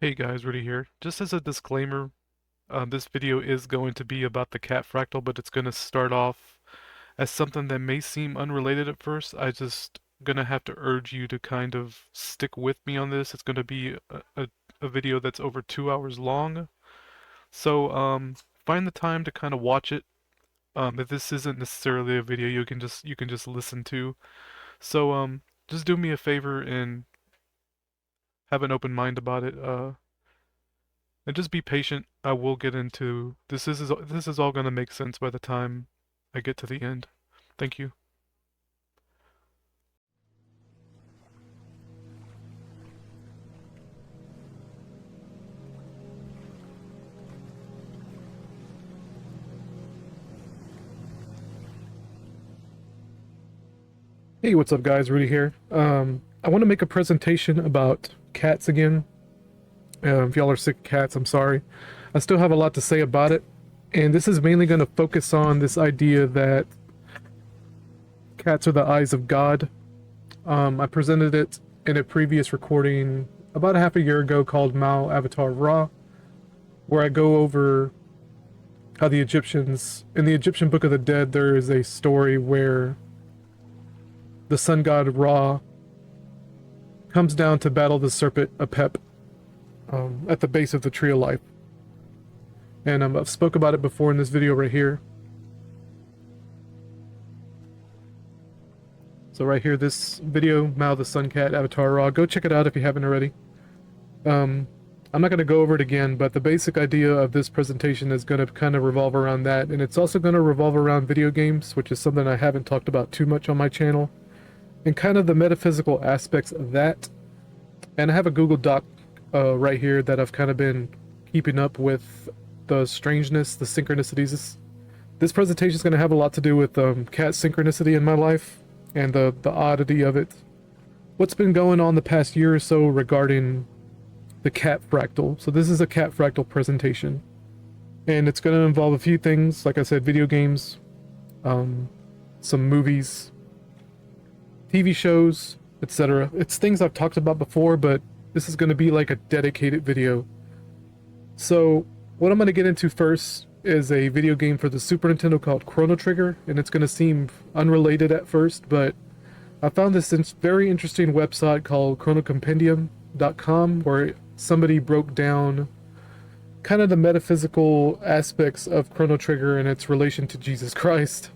Hey guys, Rudy here. Just as a disclaimer, this video is going to be about the cat fractal, but it's going to start off as something that may seem unrelated at first. I just gonna have to urge you to kind of stick with me on this. It's going to be a video that's over 2 hours long. So find the time to kind of watch it. If this isn't necessarily a video you can just listen to. So just do me a favor and have an open mind about it. And just be patient. I will get into this is all gonna make sense by the time I get to the end. Thank you. Hey, what's up guys? Rudy here. I want to make a presentation about cats again. If y'all are sick of cats, I'm sorry. I still have a lot to say about it. And this is mainly going to focus on this idea that cats are the eyes of God. I presented it in a previous recording about a half a year ago called Mao Avatar Ra, where I go over how the Egyptians, in the Egyptian Book of the Dead, there is a story where the sun god Ra comes down to battle the serpent Apep at the base of the Tree of Life. And I've spoke about it before in this video right here. So right here, this video, Mao the Sun Cat Avatar Ra, go check it out if you haven't already. I'm not going to go over it again, but the basic idea of this presentation is going to kind of revolve around that, and it's also going to revolve around video games, which is something I haven't talked about too much on my channel, and kind of the metaphysical aspects of that. And I have a Google Doc right here that I've kind of been keeping up with the strangeness, the synchronicities. This presentation is going to have a lot to do with cat synchronicity in my life and the oddity of it. What's been going on the past year or so regarding the cat fractal. So this is a cat fractal presentation. And it's going to involve a few things, like I said, video games, some movies, TV shows, etc. It's things I've talked about before, but this is going to be like a dedicated video. So what I'm going to get into first is a video game for the Super Nintendo called Chrono Trigger, and it's going to seem unrelated at first, but I found this very interesting website called chronocompendium.com where somebody broke down kind of the metaphysical aspects of Chrono Trigger and its relation to Jesus Christ.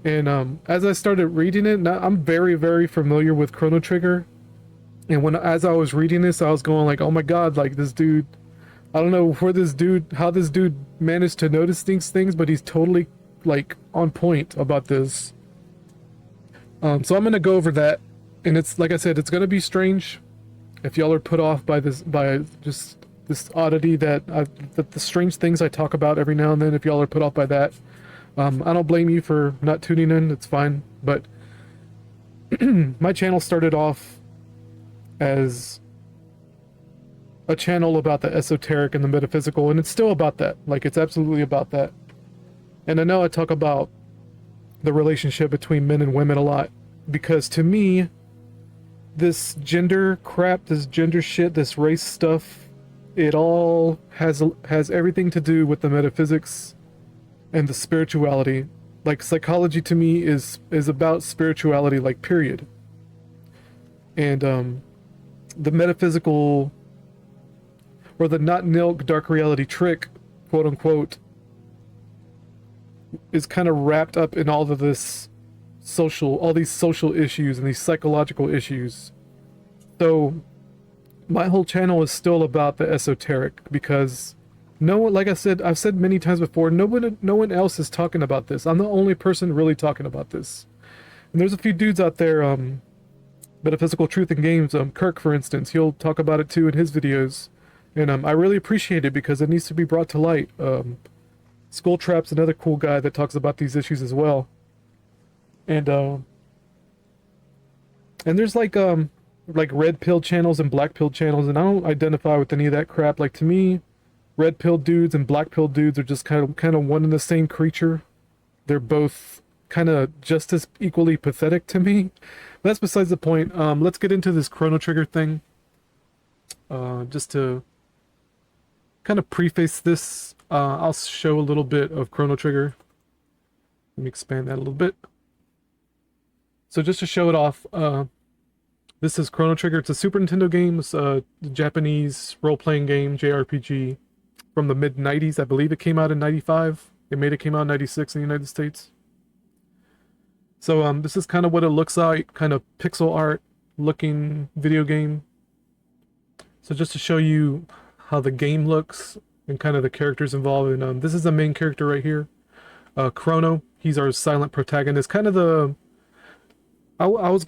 And as I started reading it, now I'm very, very familiar with Chrono Trigger. And as I was reading this, I was going like, oh my god, like this dude, I don't know how this dude managed to notice these things, but he's totally like on point about this. So I'm gonna go over that, and it's like I said, it's gonna be strange if y'all are put off by just this oddity that the strange things I talk about every now and then. If y'all are put off by that, I don't blame you for not tuning in. It's fine. But my channel started off as a channel about the esoteric and the metaphysical, and it's still about that. Like, it's absolutely about that. And I know I talk about the relationship between men and women a lot, because to me, this gender crap, this gender shit, this race stuff, it all has everything to do with the metaphysics and the spirituality. Like, psychology to me is about spirituality, like, period. And the metaphysical, or the not nilk dark reality trick, quote unquote, is kind of wrapped up in all of this all these social issues and these psychological issues. So my whole channel is still about the esoteric, because no one, like I said, I've said many times before, no one else is talking about this. I'm the only person really talking about this. And there's a few dudes out there, Metaphysical Truth in Games, Kirk for instance, he'll talk about it too in his videos. And I really appreciate it because it needs to be brought to light. Skull Trap's another cool guy that talks about these issues as well. And there's like red pill channels and black pill channels, and I don't identify with any of that crap. Like, to me, red pill dudes and black pill dudes are just kind of one and the same creature. They're both kind of just as equally pathetic to me. But that's besides the point. Let's get into this Chrono Trigger thing. Just to kind of preface this, I'll show a little bit of Chrono Trigger. Let me expand that a little bit. So just to show it off, this is Chrono Trigger. It's a Super Nintendo game. It's a Japanese role-playing game, JRPG, from the mid-90s. I believe it came out in 95. It came out in 96 in the United States. So this is kind of what it looks like, kind of pixel art looking video game. So just to show you how the game looks and kind of the characters involved. And this is the main character right here, Chrono. He's our silent protagonist. Kind of the... I was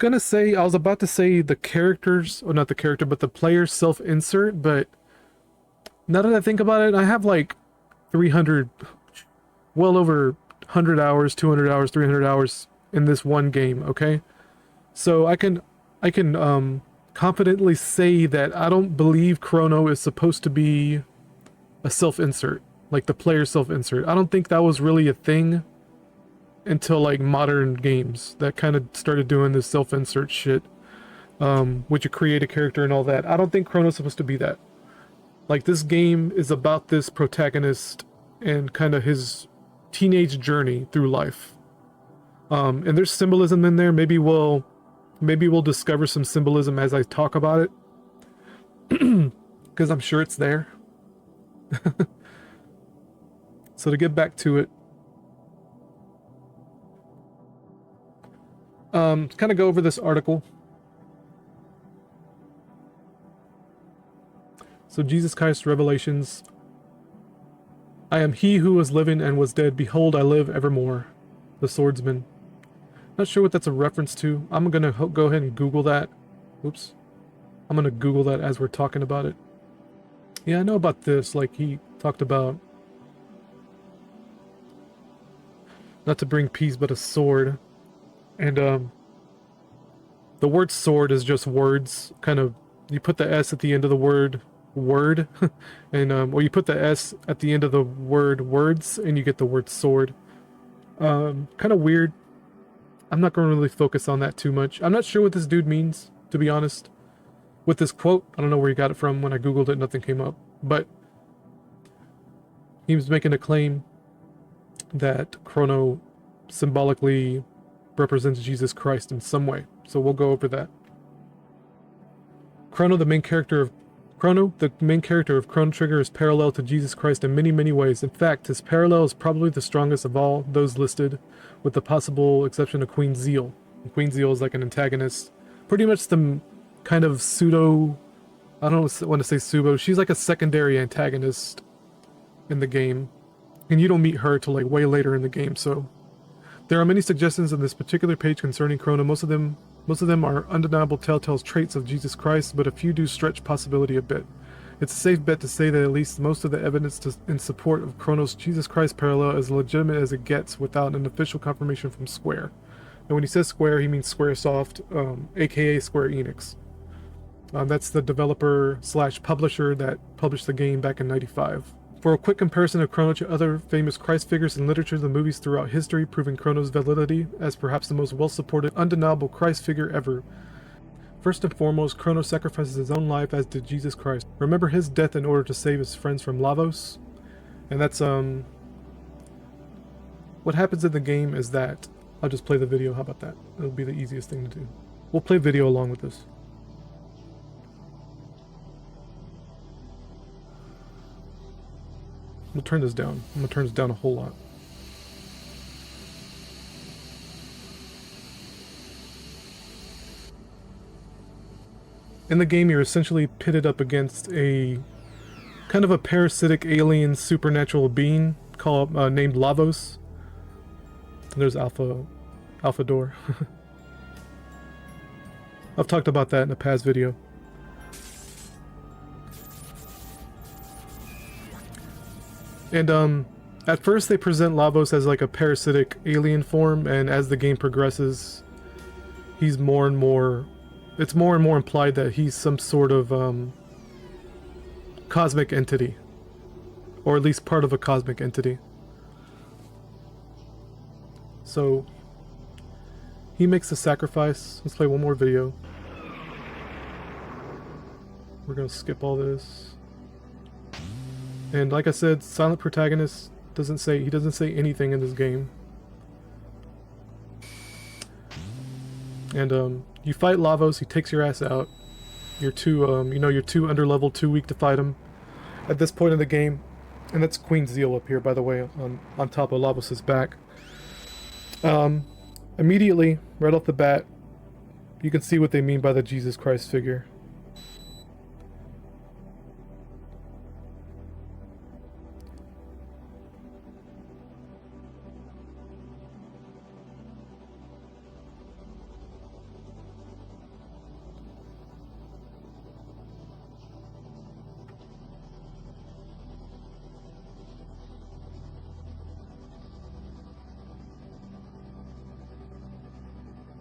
about to say the characters, or not the character, but the player's self-insert, but now that I think about it, I have like 300, well over 100 hours, 200 hours, 300 hours in this one game, okay? So I can confidently say that I don't believe Chrono is supposed to be a self-insert, like the player's self-insert. I don't think that was really a thing until like modern games that kind of started doing this self-insert shit, which you create a character and all that. I don't think Chrono's supposed to be that. Like, this game is about this protagonist and kind of his teenage journey through life. And there's symbolism in there. Maybe we'll discover some symbolism as I talk about it, because I'm sure it's there. So to get back to it, kind of go over this article. So Jesus Christ Revelations. I am he who was living and was dead. Behold, I live evermore. The swordsman. Not sure what that's a reference to. I'm gonna go ahead and Google that. Oops. I'm gonna Google that as we're talking about it. Yeah, I know about this. Like, he talked about not to bring peace but a sword. And the word sword is just words. Kind of, you put the S at the end of the word word, and or you put the S at the end of the word words, and you get the word sword. Kind of weird. I'm not going to really focus on that too much. I'm not sure what this dude means, to be honest. With this quote, I don't know where he got it from. When I googled it, nothing came up. But he was making a claim that Chrono symbolically represents Jesus Christ in some way. So we'll go over that. Chrono, the main character of Chrono Trigger, is parallel to Jesus Christ in many, many ways. In fact, his parallel is probably the strongest of all those listed, with the possible exception of Queen Zeal. And Queen Zeal is like an antagonist. Pretty much the kind of pseudo... I don't want to say pseudo. She's like a secondary antagonist in the game. And you don't meet her till like way later in the game, so... There are many suggestions on this particular page concerning Chrono. Most of them are undeniable telltale traits of Jesus Christ, but a few do stretch possibility a bit. It's a safe bet to say that at least most of the evidence in support of Chrono's Jesus Christ parallel is legitimate as it gets without an official confirmation from Square. And when he says Square, he means Squaresoft, aka Square Enix. That's the developer / publisher that published the game back in '95. For a quick comparison of Chrono to other famous Christ figures in literature and movies throughout history, proving Chrono's validity as perhaps the most well-supported, undeniable Christ figure ever. First and foremost, Chrono sacrifices his own life as did Jesus Christ. Remember his death in order to save his friends from Lavos? And that's, what happens in the game is that... I'll just play the video, how about that? It'll be the easiest thing to do. We'll play video along with this. I'm gonna turn this down. I'm gonna turn this down a whole lot. In the game, you're essentially pitted up against a kind of a parasitic alien supernatural being called named Lavos. And there's Alphador. I've talked about that in a past video. And at first they present Lavos as like a parasitic alien form, and as the game progresses, he's more and more... It's more and more implied that he's some sort of cosmic entity. Or at least part of a cosmic entity. So, he makes a sacrifice. Let's play one more video. We're gonna skip all this. And like I said, silent protagonist doesn't say anything in this game. And you fight Lavos, he takes your ass out. You're too you're too underleveled, too weak to fight him at this point in the game. And that's Queen Zeal up here, by the way, on top of Lavos' back. Immediately, right off the bat, you can see what they mean by the Jesus Christ figure.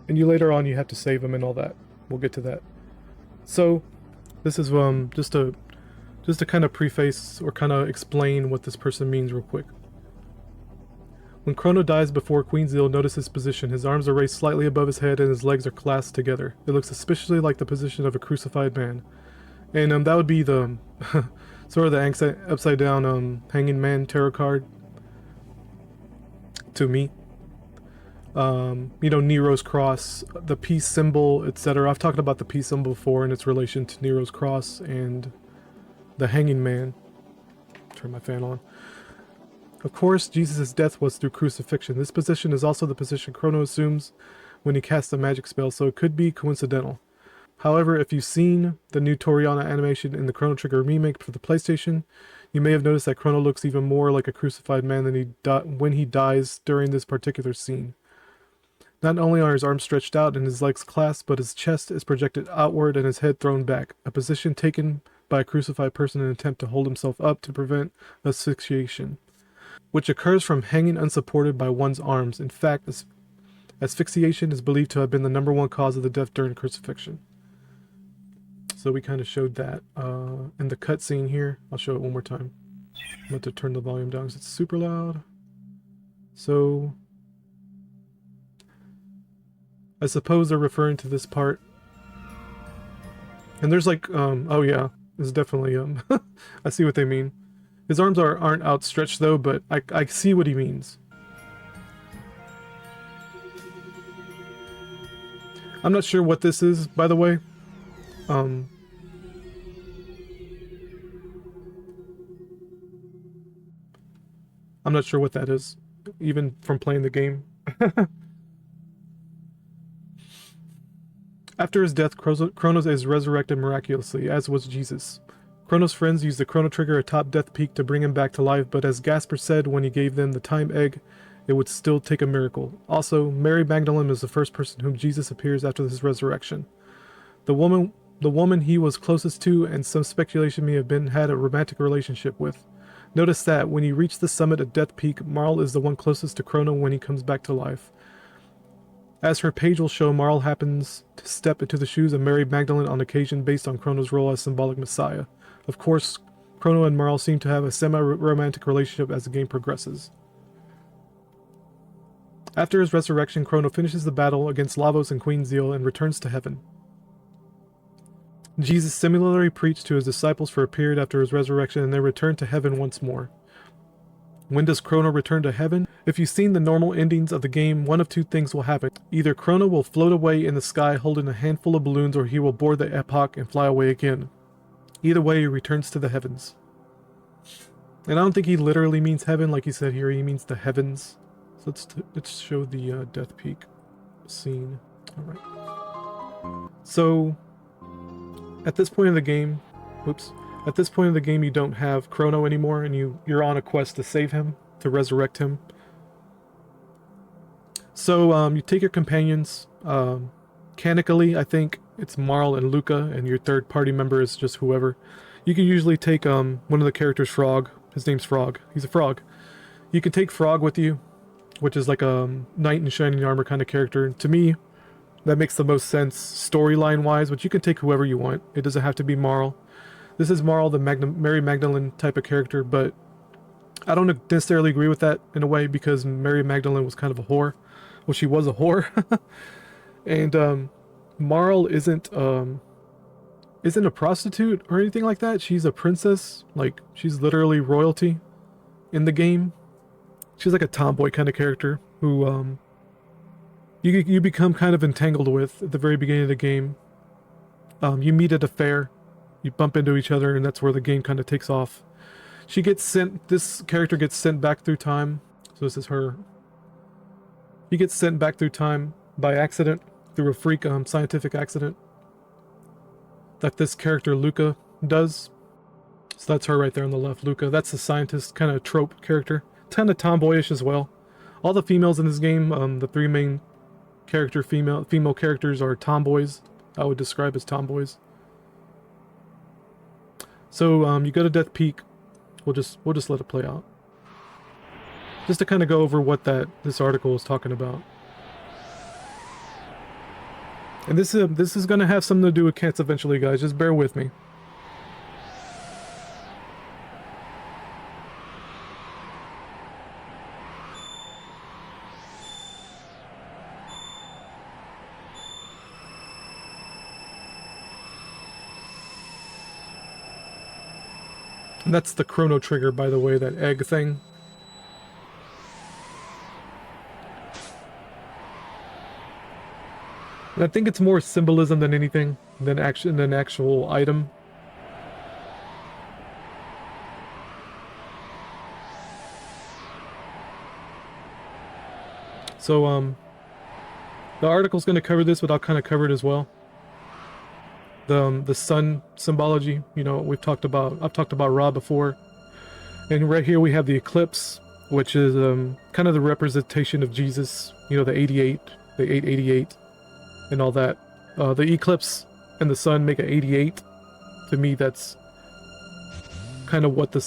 And you later on you have to save him and all that. We'll get to that. So this is just to kind of preface or kind of explain what this person means real quick. When Chrono dies before Queen Zeal notices his position, his arms are raised slightly above his head and his legs are clasped together. It looks suspiciously like the position of a crucified man. And that would be the sort of the upside down hanging man tarot card to me. You know, Nero's cross, the peace symbol, etc. I've talked about the peace symbol before in its relation to Nero's cross and the hanging man. Turn my fan on. Of course, Jesus' death was through crucifixion. This position is also the position Chrono assumes when he casts a magic spell, so it could be coincidental. However, if you've seen the new Toriana animation in the Chrono Trigger remake for the PlayStation, you may have noticed that Chrono looks even more like a crucified man than when he dies during this particular scene. Not only are his arms stretched out and his legs clasped, but his chest is projected outward and his head thrown back, a position taken by a crucified person in an attempt to hold himself up to prevent asphyxiation, which occurs from hanging unsupported by one's arms. In fact, asphyxiation is believed to have been the #1 cause of the death during crucifixion. So we kind of showed that in the cutscene here. I'll show it one more time. I'm going to turn the volume down because it's super loud. So I suppose they're referring to this part. And there's like, oh yeah, it's definitely, I see what they mean. His arms aren't outstretched though, but I see what he means. I'm not sure what this is, by the way. I'm not sure what that is, even from playing the game. After his death, Chronos is resurrected miraculously, as was Jesus. Chronos' friends used the Chrono Trigger atop Death Peak to bring him back to life, but as Gasper said when he gave them the time egg, it would still take a miracle. Also, Mary Magdalene is the first person whom Jesus appears after his resurrection. The woman he was closest to, and some speculation may have had a romantic relationship with. Notice that when you reach the summit of Death Peak, Marl is the one closest to Chrono when he comes back to life. As her page will show, Marl happens to step into the shoes of Mary Magdalene on occasion based on Chrono's role as symbolic messiah. Of course, Chrono and Marl seem to have a semi-romantic relationship as the game progresses. After his resurrection, Chrono finishes the battle against Lavos and Queen Zeal and returns to heaven. Jesus similarly preached to his disciples for a period after his resurrection and then returned to heaven once more. When does Chrono return to heaven? If you've seen the normal endings of the game, one of two things will happen. Either Chrono will float away in the sky holding a handful of balloons, or he will board the epoch and fly away again. Either way, he returns to the heavens. And I don't think he literally means heaven like he said here, he means the heavens. So let's show the Death Peak scene. Alright. So, at this point in the game, at this point in the game, you don't have Chrono anymore, and you're on a quest to save him, to resurrect him. So you take your companions. Canonically, I think it's Marl and Luca, and your third party member is just whoever. You can usually take one of the characters, Frog. His name's Frog. He's a frog. You can take Frog with you, which is like a knight in shining armor kind of character. To me, that makes the most sense storyline-wise, but you can take whoever you want. It doesn't have to be Marl. This is Marl, the Mary Magdalene type of character, but I don't necessarily agree with that in a way, because Mary Magdalene was kind of a whore. Well, she was a whore. And Marl isn't isn't a prostitute or anything like that. She's a princess. Like, she's literally royalty in the game. She's like a tomboy kind of character who you become kind of entangled with at the very beginning of the game. You meet at a fair, you bump into each other, and that's where the game kind of takes off. She gets sent. This character gets sent back through time. So this is her. He gets sent back through time by accident, through a freak scientific accident that this character Luca does. So that's her right there on the left, Luca. That's the scientist kind of trope character. Kind of tomboyish as well. All the females in this game, the three main female characters are tomboys. I would describe as tomboys. So you go to Death Peak. We'll just let it play out. Just to kind of go over what this article is talking about. And this is going to have something to do with cats eventually, guys. Just bear with me. And that's the chrono trigger, by the way, that egg thing. And I think it's more symbolism than anything, than actual item. So, the article's going to cover this, but I'll kind of cover it as well. The sun symbology, you know, I've talked about Ra before. And right here we have the eclipse, which is kind of the representation of Jesus, you know, the 888, and all that. The eclipse and the sun make an 88. To me, that's kind of what the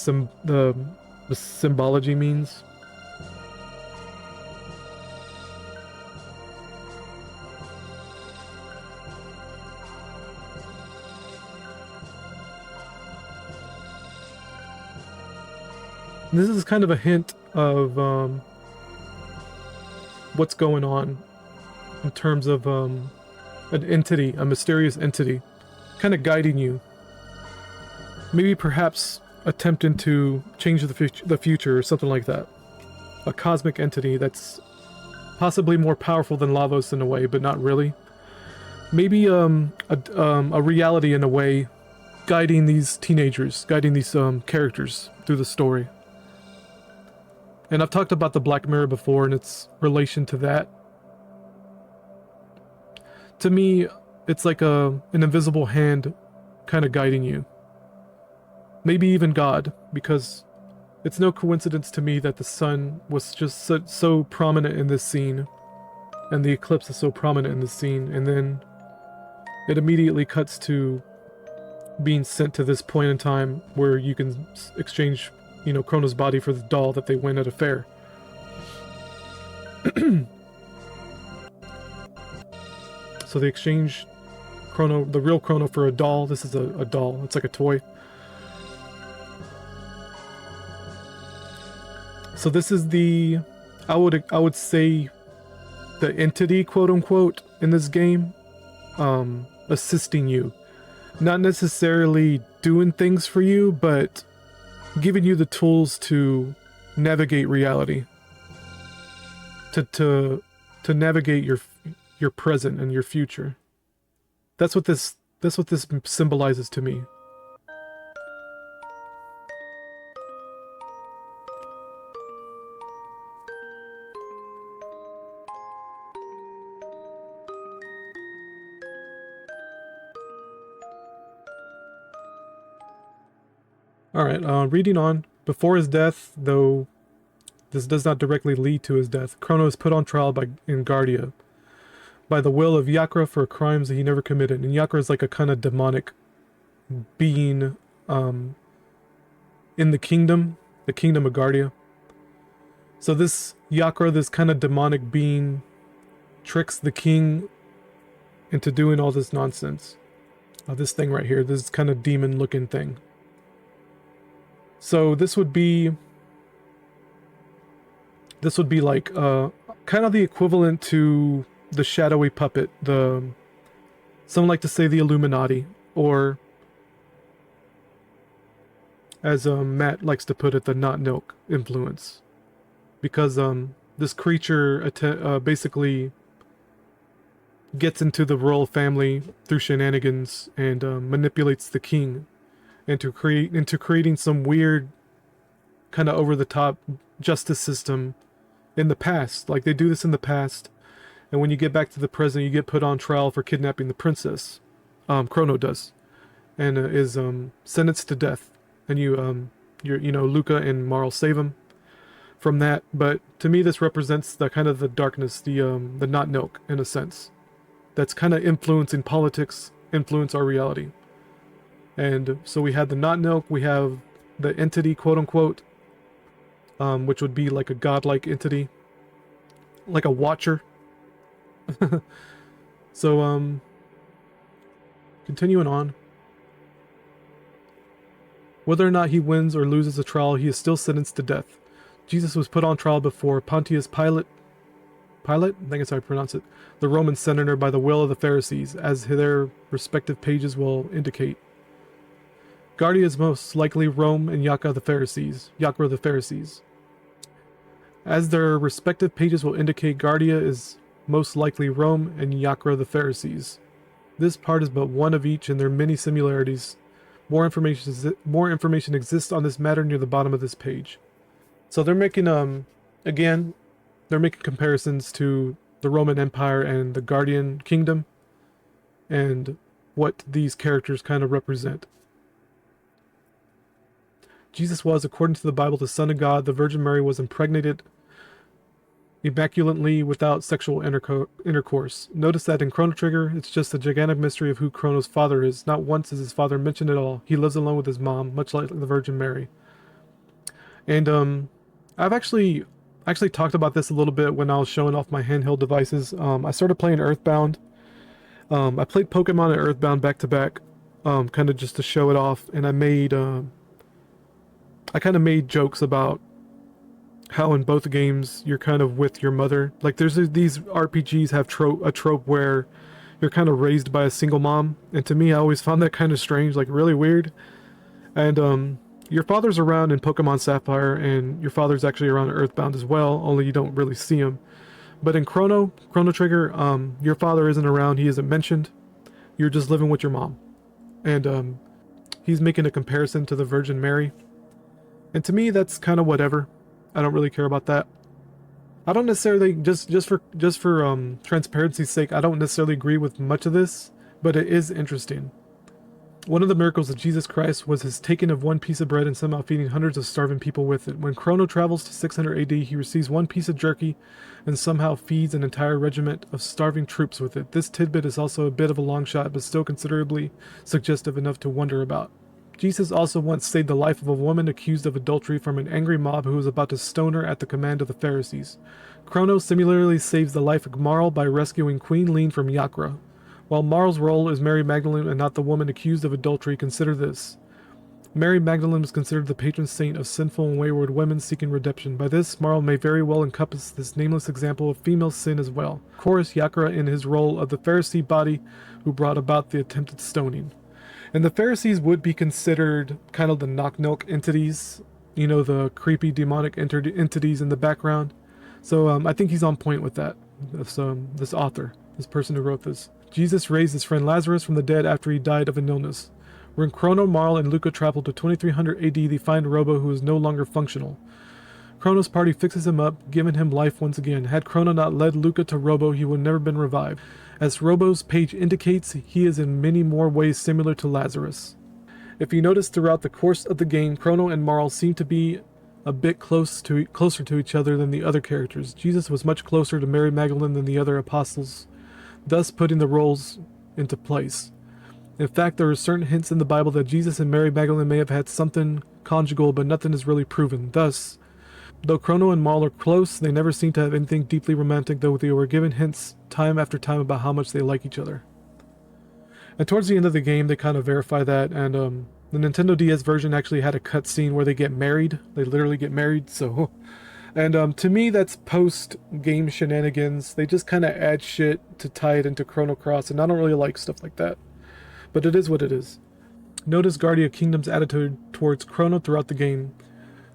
symbology means. This is kind of a hint of what's going on in terms of an entity, a mysterious entity, kind of guiding you. Maybe perhaps attempting to change the future or something like that. A cosmic entity that's possibly more powerful than Lavos in a way, but not really. Maybe a reality in a way, guiding these teenagers, guiding these characters through the story. And I've talked about the Black Mirror before and its relation to that. To me, it's like an invisible hand kind of guiding you. Maybe even God, because it's no coincidence to me that the sun was just so prominent in this scene, and the eclipse is so prominent in this scene, and then it immediately cuts to being sent to this point in time where you can exchange, you know, Chrono's body for the doll that they win at a fair. So they exchange Chrono, the real Chrono, for a doll. This is a doll. It's like a toy. So this is the, I would say, the entity, quote unquote, in this game, assisting you. Not necessarily doing things for you, but giving you the tools to navigate reality, to navigate your present and your future. That's what this symbolizes to me. Alright, reading on. Before his death, though this does not directly lead to his death, Chrono is put on trial in Guardia by the will of Yakra for crimes that he never committed. And Yakra is like a kind of demonic being in the kingdom of Guardia. So this Yakra, this kind of demonic being, tricks the king into doing all this nonsense. This thing right here, this kind of demon-looking thing. So this would be like kind of the equivalent to the shadowy puppet, someone like to say the Illuminati, or as Matt likes to put it, the not Nook influence, because this creature basically gets into the royal family through shenanigans and manipulates the king into creating some weird kind of over the top justice system in the past. Like they do this in the past, and when you get back to the present, you get put on trial for kidnapping the princess. Chrono does, and is sentenced to death. And Luca and Marl save him from that. But to me, this represents the kind of the darkness, the not Nook in a sense, that's kind of influencing politics, influence our reality. And so we have the not Nook, we have the entity, quote unquote, which would be like a godlike entity, like a watcher. So continuing on. Whether or not he wins or loses a trial, he is still sentenced to death. Jesus was put on trial before Pontius Pilate, I think that's how I pronounce it, the Roman senator, by the will of the Pharisees, as their respective pages will indicate. Guardia is most likely Rome and Yakra the Pharisees. As their respective pages will indicate, Guardia is most likely Rome and Yakra the Pharisees. This part is but one of each in their many similarities. More information exists on this matter near the bottom of this page. So they're making they're making comparisons to the Roman Empire and the Guardian Kingdom and what these characters kind of represent. Jesus was, according to the Bible, the Son of God. The Virgin Mary was impregnated immaculately without sexual intercourse. Notice that in Chrono Trigger, it's just a gigantic mystery of who Chrono's father is. Not once is his father mentioned at all. He lives alone with his mom, much like the Virgin Mary. And I've actually talked about this a little bit when I was showing off my handheld devices. I started playing Earthbound. I played Pokemon and Earthbound back to back, kind of just to show it off, and I kind of made jokes about how in both games you're kind of with your mother. Like these RPGs have a trope where you're kind of raised by a single mom, and to me I always found that kind of strange, like really weird. And your father's around in Pokemon Sapphire, and your father's actually around in Earthbound as well, only you don't really see him. But in Chrono Trigger, your father isn't around, he isn't mentioned. You're just living with your mom. And he's making a comparison to the Virgin Mary. And to me, that's kind of whatever. I don't really care about that. I don't necessarily, just for transparency's sake, I don't necessarily agree with much of this, but it is interesting. One of the miracles of Jesus Christ was his taking of one piece of bread and somehow feeding hundreds of starving people with it. When Chrono travels to 600 AD, he receives one piece of jerky and somehow feeds an entire regiment of starving troops with it. This tidbit is also a bit of a long shot, but still considerably suggestive enough to wonder about. Jesus also once saved the life of a woman accused of adultery from an angry mob who was about to stone her at the command of the Pharisees. Chrono similarly saves the life of Marl by rescuing Queen Lean from Yakra. While Marl's role is Mary Magdalene and not the woman accused of adultery, consider this. Mary Magdalene was considered the patron saint of sinful and wayward women seeking redemption. By this, Marl may very well encompass this nameless example of female sin as well. Of course, Yakra in his role of the Pharisee body who brought about the attempted stoning. And the Pharisees would be considered kind of the knock-knock entities, the creepy demonic entities in the background. So I think he's on point with that, this author, this person who wrote this. Jesus raised his friend Lazarus from the dead after he died of an illness. When Chrono, Marl, and Luca travel to 2300 AD, they find Robo, who is no longer functional. Chrono's party fixes him up, giving him life once again. Had Chrono not led Luca to Robo, he would never been revived. As Robo's page indicates, he is in many more ways similar to Lazarus. If you notice throughout the course of the game, Chrono and Marl seem to be a bit closer to each other than the other characters. Jesus was much closer to Mary Magdalene than the other apostles, thus putting the roles into place. In fact, there are certain hints in the Bible that Jesus and Mary Magdalene may have had something conjugal, but nothing is really proven. Thus, though Chrono and Marl are close, they never seem to have anything deeply romantic, though they were given hints time after time about how much they like each other. And towards the end of the game, they kind of verify that, and the Nintendo DS version actually had a cutscene where they get married. They literally get married, so... And to me, that's post-game shenanigans. They just kind of add shit to tie it into Chrono Cross, and I don't really like stuff like that. But it is what it is. Notice Guardia Kingdom's attitude towards Chrono throughout the game.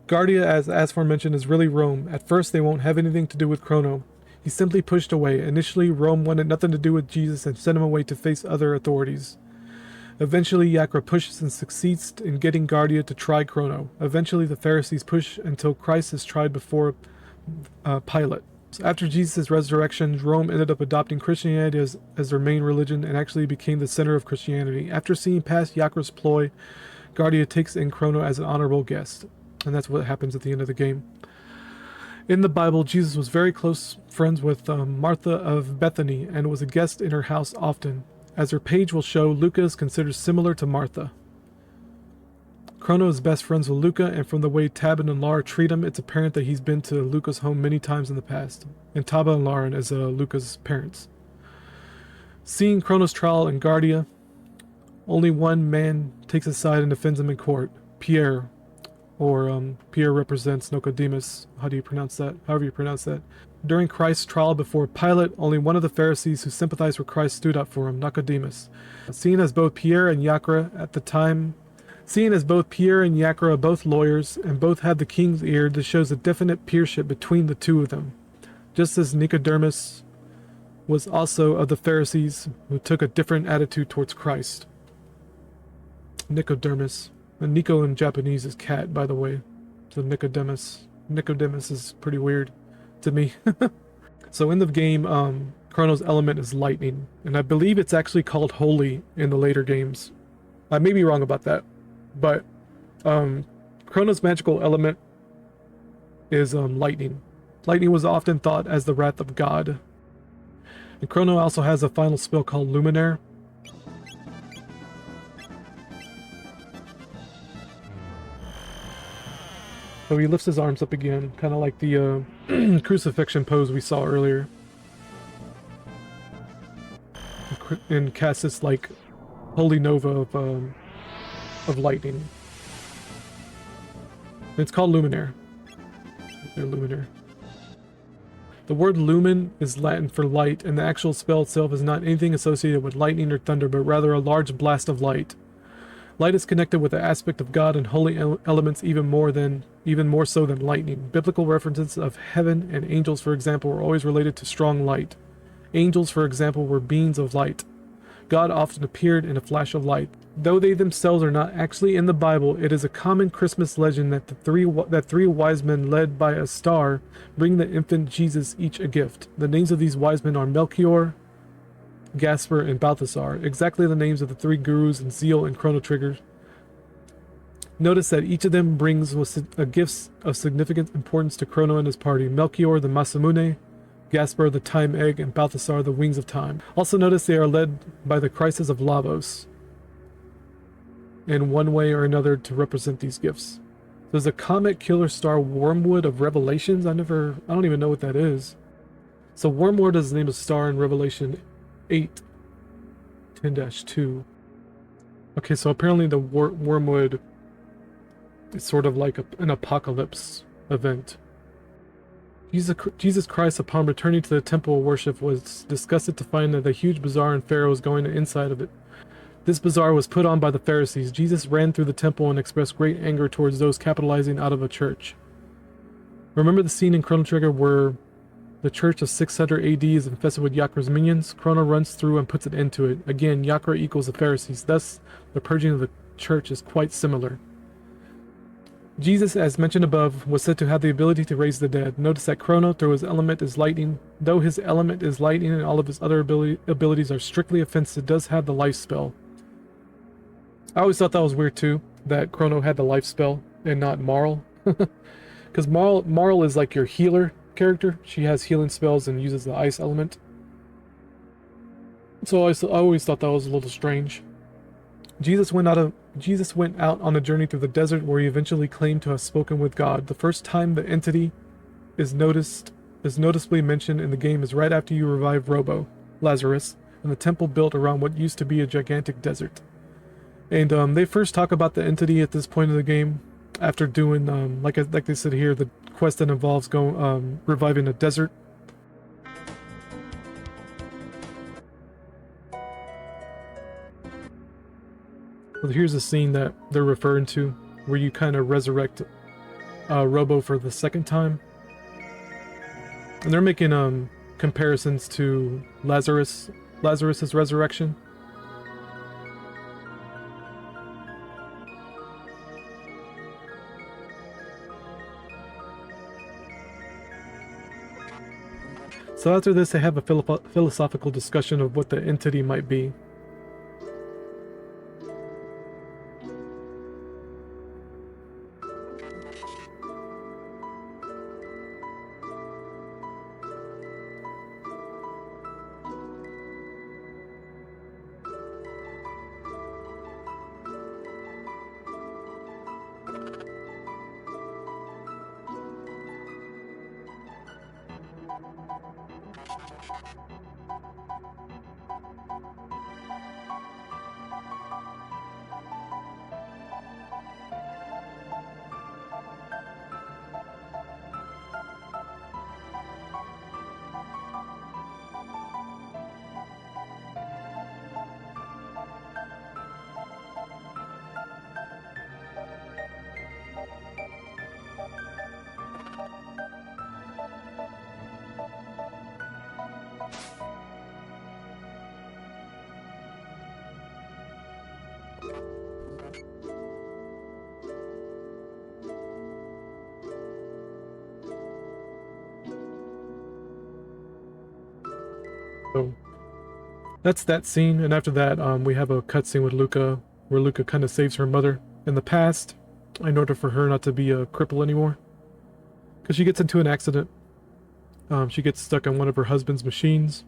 Guardia, as aforementioned, is really Rome. At first, they won't have anything to do with Chrono. He's simply pushed away. Initially, Rome wanted nothing to do with Jesus and sent him away to face other authorities. Eventually, Yakra pushes and succeeds in getting Guardia to try Chrono. Eventually, the Pharisees push until Christ is tried before Pilate. So after Jesus' resurrection, Rome ended up adopting Christianity as their main religion and actually became the center of Christianity. After seeing past Yakra's ploy, Guardia takes in Chrono as an honorable guest. And that's what happens at the end of the game. In the Bible, Jesus was very close friends with Martha of Bethany and was a guest in her house often. As her page will show, Luca is considered similar to Martha. Chrono is best friends with Luca, and from the way Tabin and Lara treat him, it's apparent that he's been to Luca's home many times in the past. And Taba and Lauren as Luca's parents. Seeing Chrono's trial in Guardia, only one man takes his side and defends him in court, Pierre. Or Pierre represents Nicodemus. However you pronounce that. During Christ's trial before Pilate, only one of the Pharisees who sympathized with Christ stood up for him, Nicodemus. Seeing as both Pierre and Yakra are both lawyers and both had the king's ear, this shows a definite peership between the two of them. Just as Nicodemus was also of the Pharisees who took a different attitude towards Christ. Nicodemus. And Nico in Japanese is cat, by the way. So Nicodemus. Nicodemus is pretty weird to me. So in the game, Chrono's element is lightning. And I believe it's actually called holy in the later games. I may be wrong about that. But Chrono's magical element is lightning. Lightning was often thought as the wrath of God. And Chrono also has a final spell called Luminaire. So he lifts his arms up again, kind of like the crucifixion pose we saw earlier. And casts this like holy nova of lightning. And it's called Luminaire. Luminaire. The word lumen is Latin for light, and the actual spell itself is not anything associated with lightning or thunder, but rather a large blast of light. Light is connected with the aspect of God and holy elements even more so than lightning. Biblical references of heaven and angels, for example, were always related to strong light. Angels, for example, were beings of light. God often appeared in a flash of light. Though they themselves are not actually in the Bible, it is a common Christmas legend that three wise men led by a star bring the infant Jesus each a gift. The names of these wise men are Melchior, Gaspar, and Balthasar, exactly the names of the three gurus in Zeal and Chrono Trigger. Notice that each of them brings gifts of significant importance to Chrono and his party. Melchior, the Masamune, Gaspar, the Time Egg, and Balthasar, the Wings of Time. Also notice they are led by the Crisis of Lavos in one way or another to represent these gifts. There's a comet killer star Wormwood of Revelations. I don't even know what that is. So Wormwood is the name of star in Revelation 8, 10-2. Okay, so apparently the Wormwood is sort of like an apocalypse event. Jesus Christ, upon returning to the temple of worship, was disgusted to find that the huge bazaar in Pharaoh was going inside of it. This bazaar was put on by the Pharisees. Jesus ran through the temple and expressed great anger towards those capitalizing out of a church. Remember the scene in Chrono Trigger where the church of 600 AD is infested with Yakra's minions? Chrono runs through and puts an end to it. Again, Yakra equals the Pharisees. Thus, the purging of the church is quite similar. Jesus, as mentioned above, was said to have the ability to raise the dead. Notice that Chrono, through his element, is lightning. Though his element is lightning and all of his other abilities are strictly offensive, it does have the life spell. I always thought that was weird too, that Chrono had the life spell and not Marl. Because Marl is like your healer character. She has healing spells and uses the ice element. So I always thought that was a little strange. Jesus went out on a journey through the desert where he eventually claimed to have spoken with God. The first time the entity is noticeably mentioned in the game is right after you revive Lazarus, in the temple built around what used to be a gigantic desert. And they first talk about the entity at this point of the game after doing, like they said here, the quest that involves reviving a desert. Well, here's a scene that they're referring to, where you kind of resurrect Robo for the second time. And they're making comparisons to Lazarus's resurrection. So after this, they have a philosophical discussion of what the entity might be. So that's that scene, and after that, we have a cutscene with Luca, where Luca kind of saves her mother in the past, in order for her not to be a cripple anymore. Because she gets into an accident. She gets stuck on one of her husband's machines,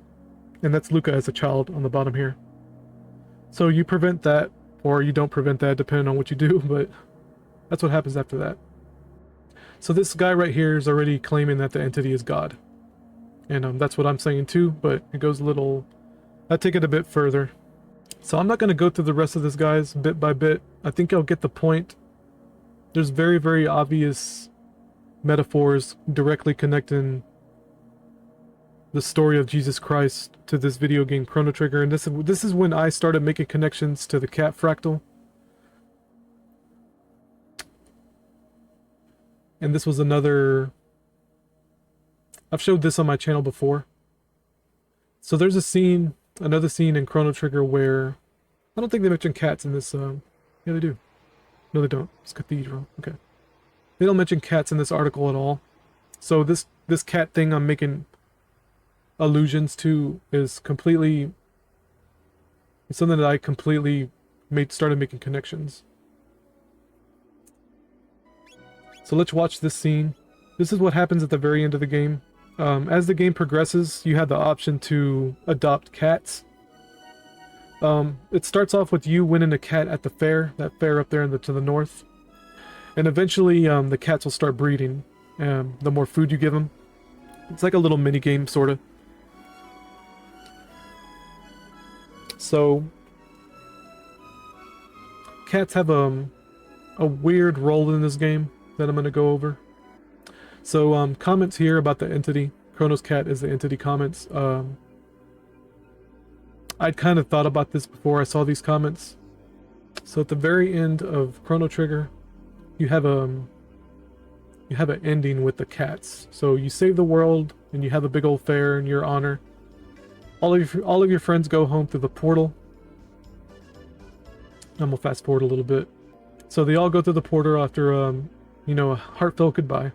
and that's Luca as a child on the bottom here. So you prevent that, or you don't prevent that, depending on what you do, but that's what happens after that. So this guy right here is already claiming that the entity is God. And that's what I'm saying too, but it goes a little... I take it a bit further. So I'm not going to go through the rest of this, guys, bit by bit. I think I'll get the point. There's very, very obvious metaphors directly connecting the story of Jesus Christ to this video game Chrono Trigger, and this is when I started making connections to the cat fractal. And this was another... I've showed this on my channel before. So there's a scene, another scene in Chrono Trigger where... I don't think they mention cats in this, yeah they do. No they don't, it's Cathedral, okay. They don't mention cats in this article at all. So this cat thing I'm making allusions to is completely... It's something that I completely started making connections. So let's watch this scene. This is what happens at the very end of the game. As the game progresses, you have the option to adopt cats. It starts off with you winning a cat at the fair, that fair up there to the north. And eventually the cats will start breeding, the more food you give them. It's like a little mini game, sort of. So, cats have a weird role in this game that I'm going to go over. So, comments here about the entity. Chrono's cat is the entity comments. I'd kind of thought about this before I saw these comments. So at the very end of Chrono Trigger, you have an ending with the cats. So you save the world, and you have a big old fair in your honor. All of your friends go home through the portal. I'm gonna fast forward a little bit. So they all go through the portal after, you know, a heartfelt goodbye.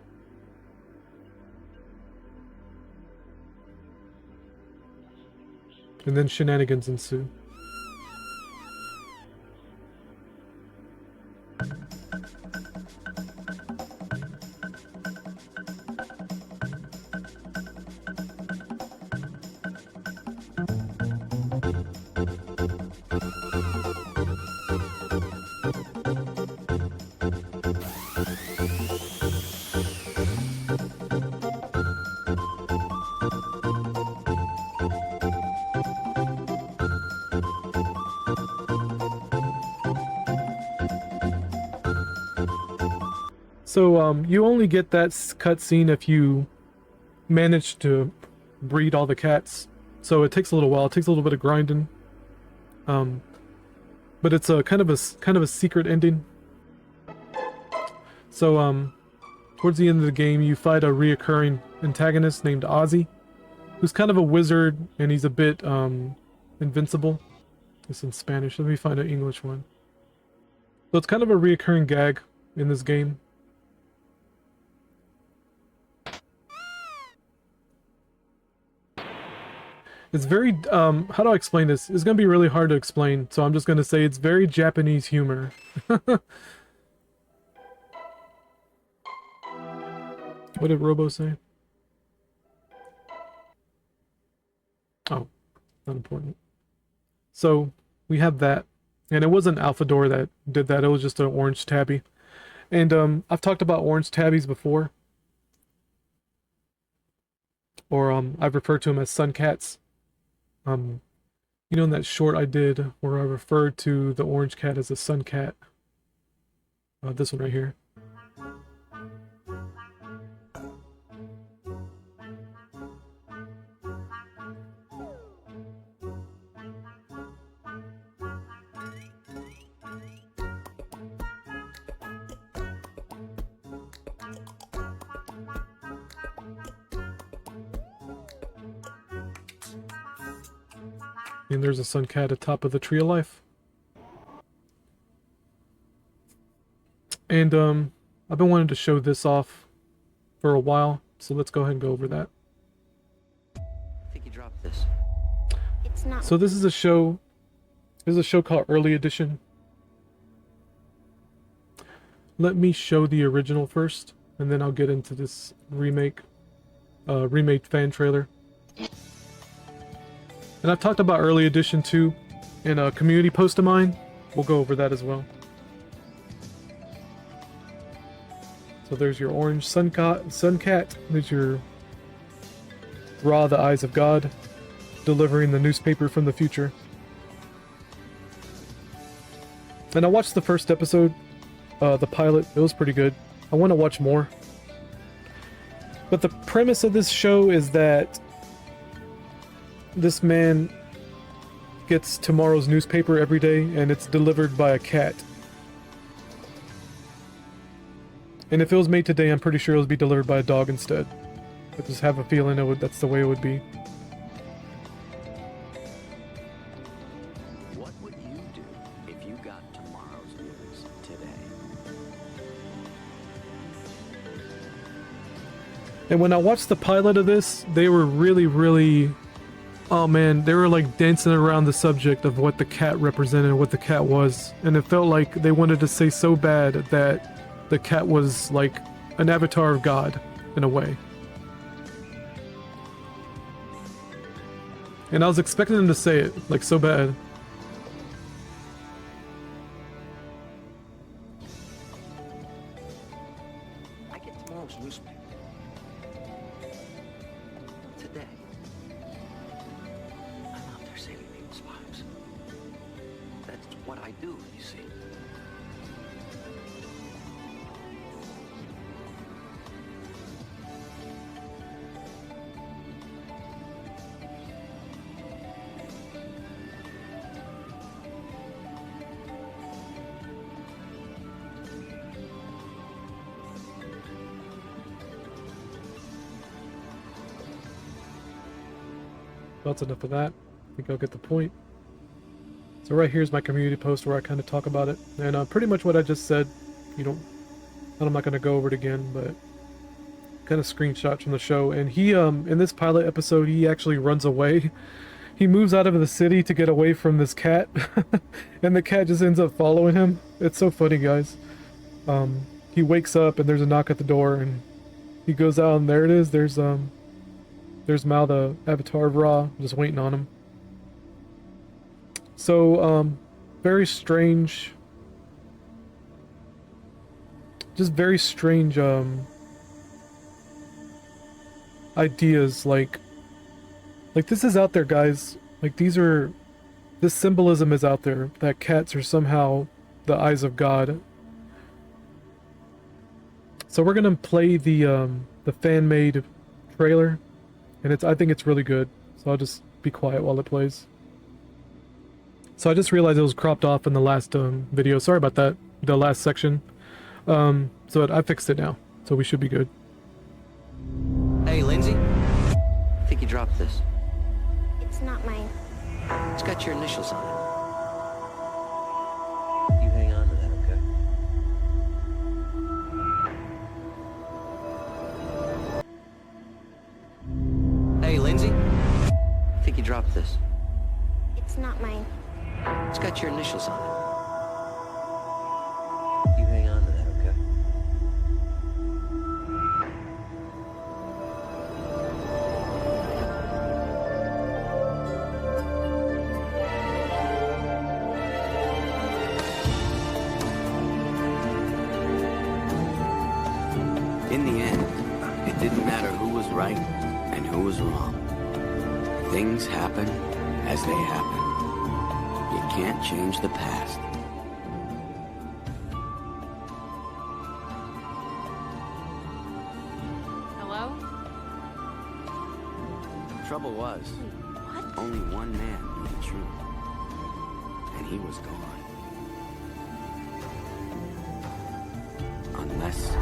And then shenanigans ensue. So, you only get that cutscene if you manage to breed all the cats. So it takes a little while. It takes a little bit of grinding. but it's a kind of a secret ending. So towards the end of the game, you fight a reoccurring antagonist named Ozzy, who's kind of a wizard, and he's a bit invincible. It's in Spanish. Let me find an English one. So it's kind of a reoccurring gag in this game. It's very, how do I explain this? It's going to be really hard to explain, so I'm just going to say it's very Japanese humor. What did Robo say? Oh, not important. So, we have that. And it wasn't Alphador that did that, it was just an orange tabby. And I've talked about orange tabbies before. Or I've referred to them as sun cats. You know, in that short I did where I referred to the orange cat as a sun cat. This one right here. And there's a sun cat atop of the tree of life. And I've been wanting to show this off for a while, so let's go ahead and go over that. I think you dropped this. It's not. So this is a show. There's a show called Early Edition. Let me show the original first, and then I'll get into this remake fan trailer. And I've talked about Early Edition too in a community post of mine. We'll go over that as well. So there's your orange sun cat. There's your Ra, the Eyes of God, delivering the newspaper from the future. And I watched the first episode, the pilot. It was pretty good. I want to watch more. But the premise of this show is that this man gets tomorrow's newspaper every day, and it's delivered by a cat. And if it was made today, I'm pretty sure it would be delivered by a dog instead. I just have a feeling that's the way it would be. What would you do if you got tomorrow's news today? And when I watched the pilot of this, they were really... Oh man, they were like dancing around the subject of what the cat represented, what the cat was. And it felt like they wanted to say so bad that the cat was like an avatar of God, in a way. And I was expecting them to say it, like, so bad. I get tomorrow's newspaper. Today. I'm out there saving people's lives. That's what I do, you see. That's enough of that. I think I'll get the point. So right here's my community post where I kind of talk about it. And pretty much what I just said, I'm not going to go over it again, but kind of screenshots from the show. And he, in this pilot episode, he actually runs away. He moves out of the city to get away from this cat. And the cat just ends up following him. It's so funny, guys. He wakes up and there's a knock at the door, and he goes out, and there it is. There's Mao, the avatar of Ra, just waiting on him. So, very strange. Just very strange, ideas, like this is out there, guys. Like, this symbolism is out there, that cats are somehow the eyes of God. So we're gonna play the fan-made trailer. And I think it's really good, so I'll just be quiet while it plays. So I just realized it was cropped off in the last video. Sorry about that, the last section. So I fixed it now, so we should be good. Hey, Lindsay. I think you dropped this. It's not mine. It's got your initials on it. You hang on to that, okay? Hey, Lindsay. I think you dropped this. It's not mine. It's got your initials on it. You hang on to that, okay? In the end, it didn't matter who was right and who was wrong. Things happen as they happen. You can't change the past. Hello? Trouble was, What? only one man knew the truth. And he was gone. Unless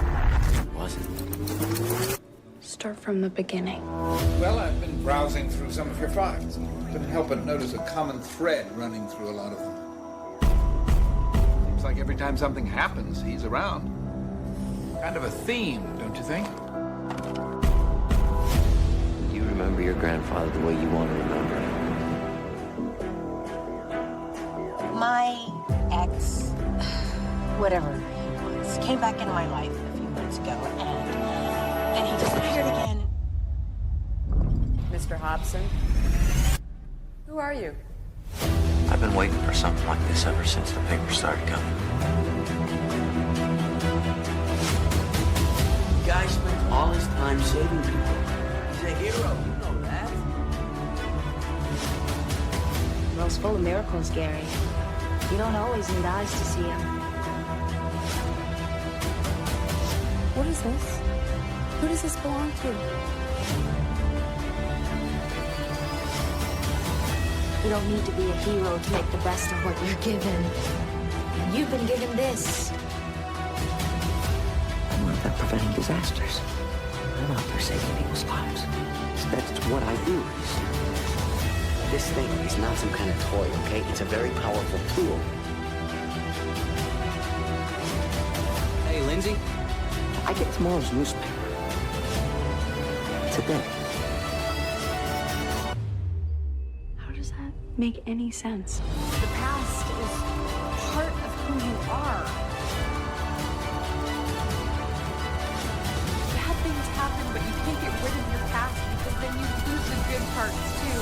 he wasn't. Start from the beginning. Well, I've been browsing through some of your files. Couldn't help but notice a common thread running through a lot of them. Seems like every time something happens, he's around. Kind of a theme, don't you think? Do you remember your grandfather the way you want to remember him? My ex, whatever he was, came back into my life a few months ago, and he disappeared again. Mr. Hobson? Who are you? I've been waiting for something like this ever since the paper started coming. The guy spends all his time saving people. He's a hero, you know that. The world's full of miracles, Gary. You don't always need eyes to see them. What is this? Who does this belong to? You don't need to be a hero to make the best of what you're given. You've been given this. I'm not about preventing disasters. I'm out there saving people's lives. That's what I do. This thing is not some kind of toy, okay? It's a very powerful tool. Hey, Lindsay. I get tomorrow's newspaper. Today. How does that make any sense? The past is part of who you are. Bad things happen, but you can't get rid of your past because then you lose the good parts too.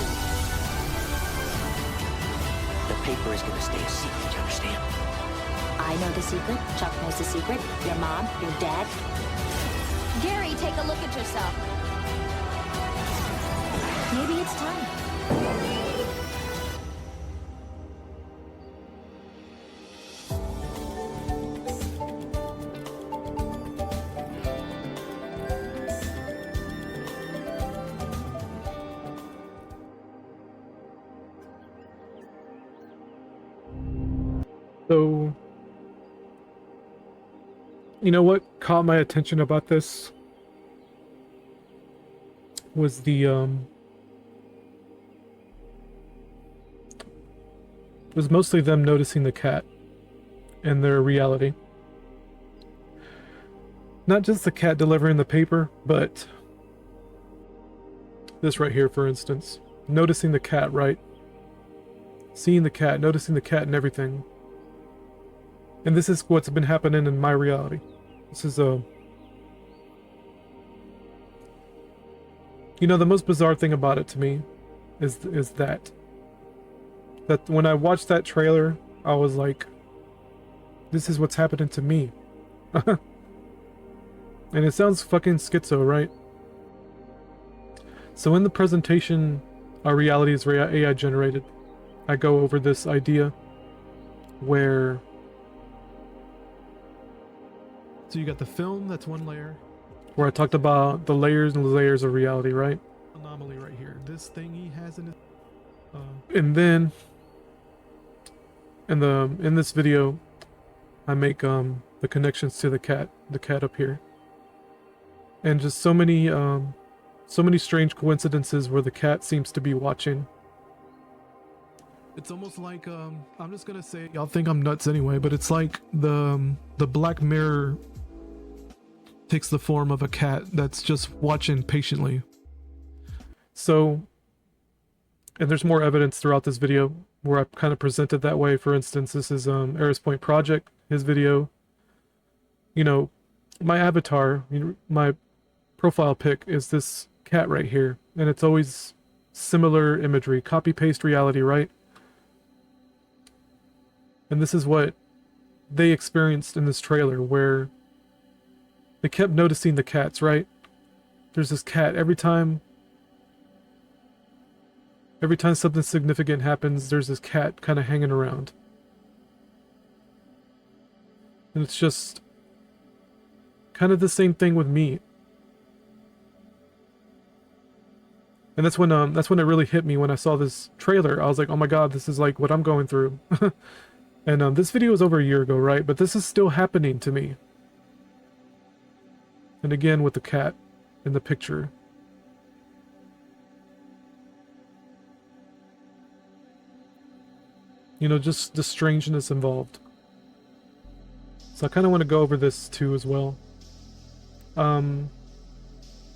The paper is gonna stay a secret, you understand? I know the secret. Chuck knows the secret. Your mom, your dad. Gary, take a look at yourself. Maybe it's time. So, you know what caught my attention about this was was mostly them noticing the cat and their reality. Not just the cat delivering the paper, but this right here, for instance. Noticing the cat, right? Seeing the cat, noticing the cat and everything. And this is what's been happening in my reality. This is you know, the most bizarre thing about it to me is that when I watched that trailer, I was like, this is what's happening to me. And it sounds fucking schizo, right? So in the presentation, our reality is AI generated. I go over this idea where, so you got the film, that's one layer, where I talked about the layers and layers of reality, right? Anomaly right here. This thing he has in his... and then in this video, I make the connections to the cat up here, and just so many strange coincidences where the cat seems to be watching. It's almost like I'm just gonna say, y'all think I'm nuts anyway, but it's like the Black Mirror takes the form of a cat that's just watching patiently. So, and there's more evidence throughout this video where I kind of presented that way. For instance, this is Eris Point Project, his video. You know, my avatar, my profile pic is this cat right here, and it's always similar imagery, copy paste reality, right? And this is what they experienced in this trailer, where they kept noticing the cats, right? There's this cat every time something significant happens, there's this cat kind of hanging around. And it's just kind of the same thing with me. And that's when it really hit me when I saw this trailer. I was like, oh my god, this is like what I'm going through. And this video was over a year ago, right? But this is still happening to me. And again with the cat in the picture. You know, just the strangeness involved. So I kind of want to go over this too as well.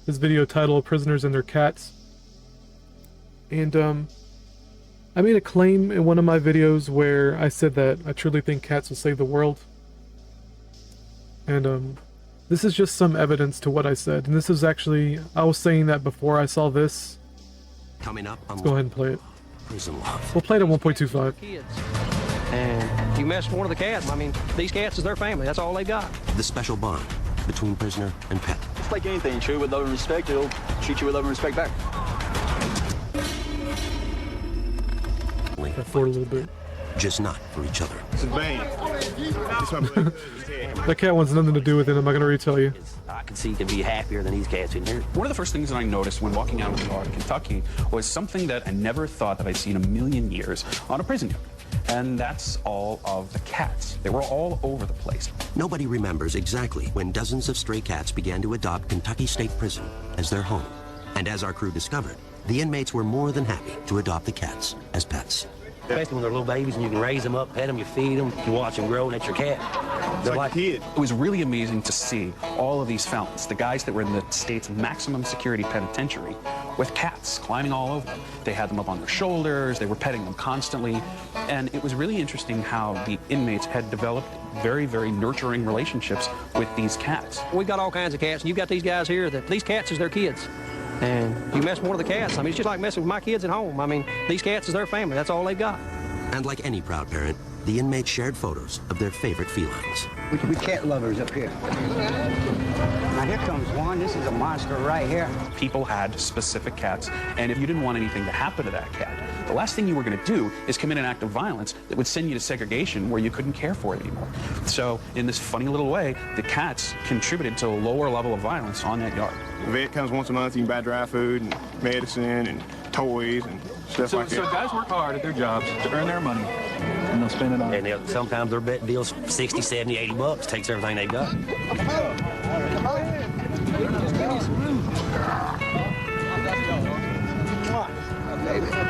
This video titled Prisoners and Their Cats. And I made a claim in one of my videos where I said that I truly think cats will save the world. And this is just some evidence to what I said. And this is actually, I was saying that before I saw this. Coming up, let's go ahead and play it. Prison Love. We'll play it at 1.25. And you mess with one of the cats, I mean, these cats is their family. That's all they got. The special bond between prisoner and pet. It's like anything. Treat with love and respect, it'll treat you with love and respect back. Forward a little bit. Just not for each other. That cat wants nothing to do with it. I'm not going to retell you. I can see he could be happier than these cats in here. One of the first things that I noticed when walking out of the yard in Kentucky was something that I never thought that I'd seen in a million years on a prison yard. And that's all of the cats. They were all over the place. Nobody remembers exactly when dozens of stray cats began to adopt Kentucky State Prison as their home. And as our crew discovered, the inmates were more than happy to adopt the cats as pets. Especially when they're little babies and you can raise them up, pet them, you feed them, you watch them grow, and that's your cat. They're like a kid. It was really amazing to see all of these felons, the guys that were in the state's maximum security penitentiary, with cats climbing all over them. They had them up on their shoulders, they were petting them constantly, and it was really interesting how the inmates had developed very, very nurturing relationships with these cats. We got all kinds of cats, and you got these guys here that these cats is their kids. And you mess with one of the cats, I mean, it's just like messing with my kids at home. I mean, these cats is their family. That's all they've got. And like any proud parent, the inmates shared photos of their favorite felines. We cat lovers up here. Now here comes one. This is a monster right here. People had specific cats, and if you didn't want anything to happen to that cat, the last thing you were going to do is commit an act of violence that would send you to segregation where you couldn't care for it anymore. So in this funny little way, the cats contributed to a lower level of violence on that yard. The vet comes once a month, you can buy dry food and medicine and toys and stuff like that. So guys work hard at their jobs to earn their money, and they'll spend it on. And sometimes their bet deal's 60, 70, 80 bucks, takes everything they've got.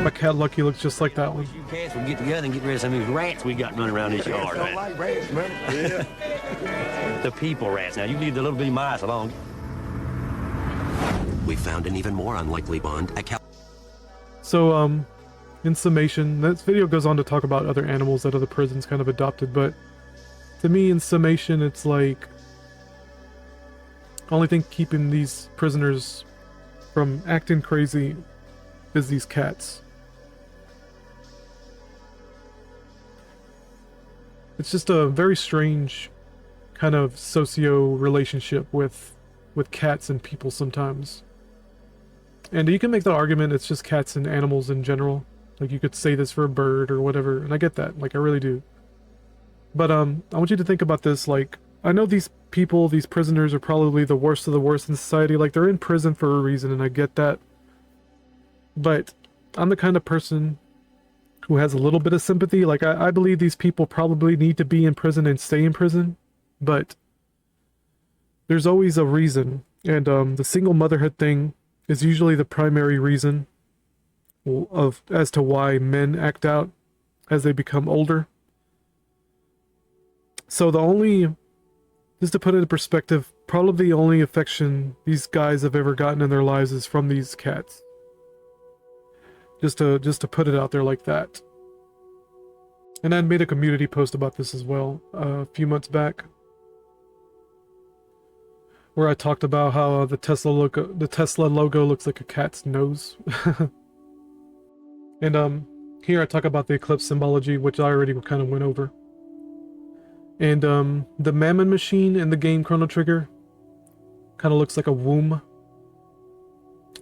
My cat Lucky looks just like that one. You cats would get together and get rid of some of these rats we got running around this yard. I don't like rats, man. Yeah. The people rats. Now, you leave the little bitty mice alone. We found an even more unlikely bond at So, in summation, this video goes on to talk about other animals that other prisons kind of adopted, but to me, in summation, it's like, only thing keeping these prisoners from acting crazy is these cats. It's just a very strange kind of socio relationship with cats and people sometimes. And you can make the argument it's just cats and animals in general. Like, you could say this for a bird or whatever, and I get that, like, I really do. But I want you to think about this. Like, I know these people, these prisoners, are probably the worst of the worst in society. Like, they're in prison for a reason, and I get that. But I'm the kind of person who has a little bit of sympathy. Like, I believe these people probably need to be in prison and stay in prison, but there's always a reason. And the single motherhood thing is usually the primary reason as to why men act out as they become older. So just to put it in perspective, probably the only affection these guys have ever gotten in their lives is from these cats. Just to put it out there like that. And I made a community post about this as well a few months back, where I talked about how the Tesla logo looks like a cat's nose. And here I talk about the eclipse symbology, which I already kind of went over. And the Mammon machine in the game Chrono Trigger kind of looks like a womb.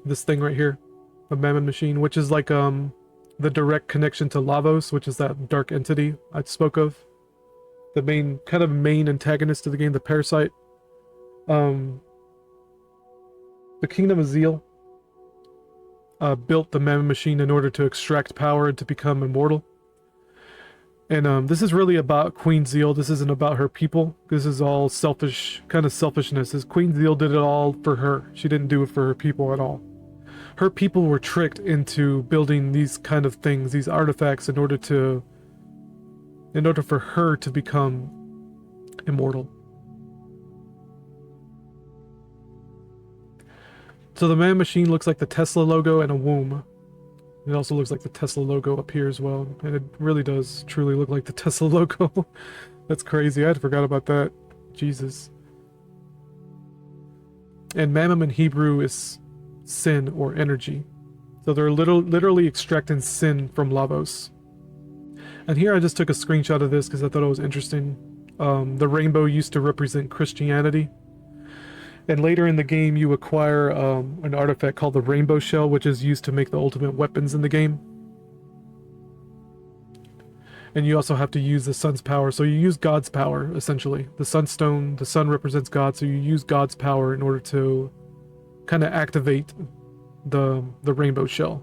This thing right here, the Mammon machine, which is like the direct connection to Lavos, which is that dark entity I spoke of. The main antagonist of the game, the parasite. The Kingdom of Zeal built the Mammon machine in order to extract power and to become immortal. And this is really about Queen Zeal. This isn't about her people. This is all selfishness. Queen Zeal did it all for her. She didn't do it for her people at all. Her people were tricked into building these kind of things, these artifacts, in order for her to become immortal. So the Man Machine looks like the Tesla logo and a womb. It also looks like the Tesla logo up here as well. And it really does truly look like the Tesla logo. That's crazy. I had forgot about that. Jesus. And Mammon in Hebrew is sin or energy. So they're literally extracting sin from Lavos. And here I just took a screenshot of this because I thought it was interesting. The rainbow used to represent Christianity. And later in the game, you acquire an artifact called the Rainbow Shell, which is used to make the ultimate weapons in the game. And you also have to use the sun's power. So you use God's power, essentially. The sunstone, the sun represents God, so you use God's power in order to kind of activate the Rainbow Shell.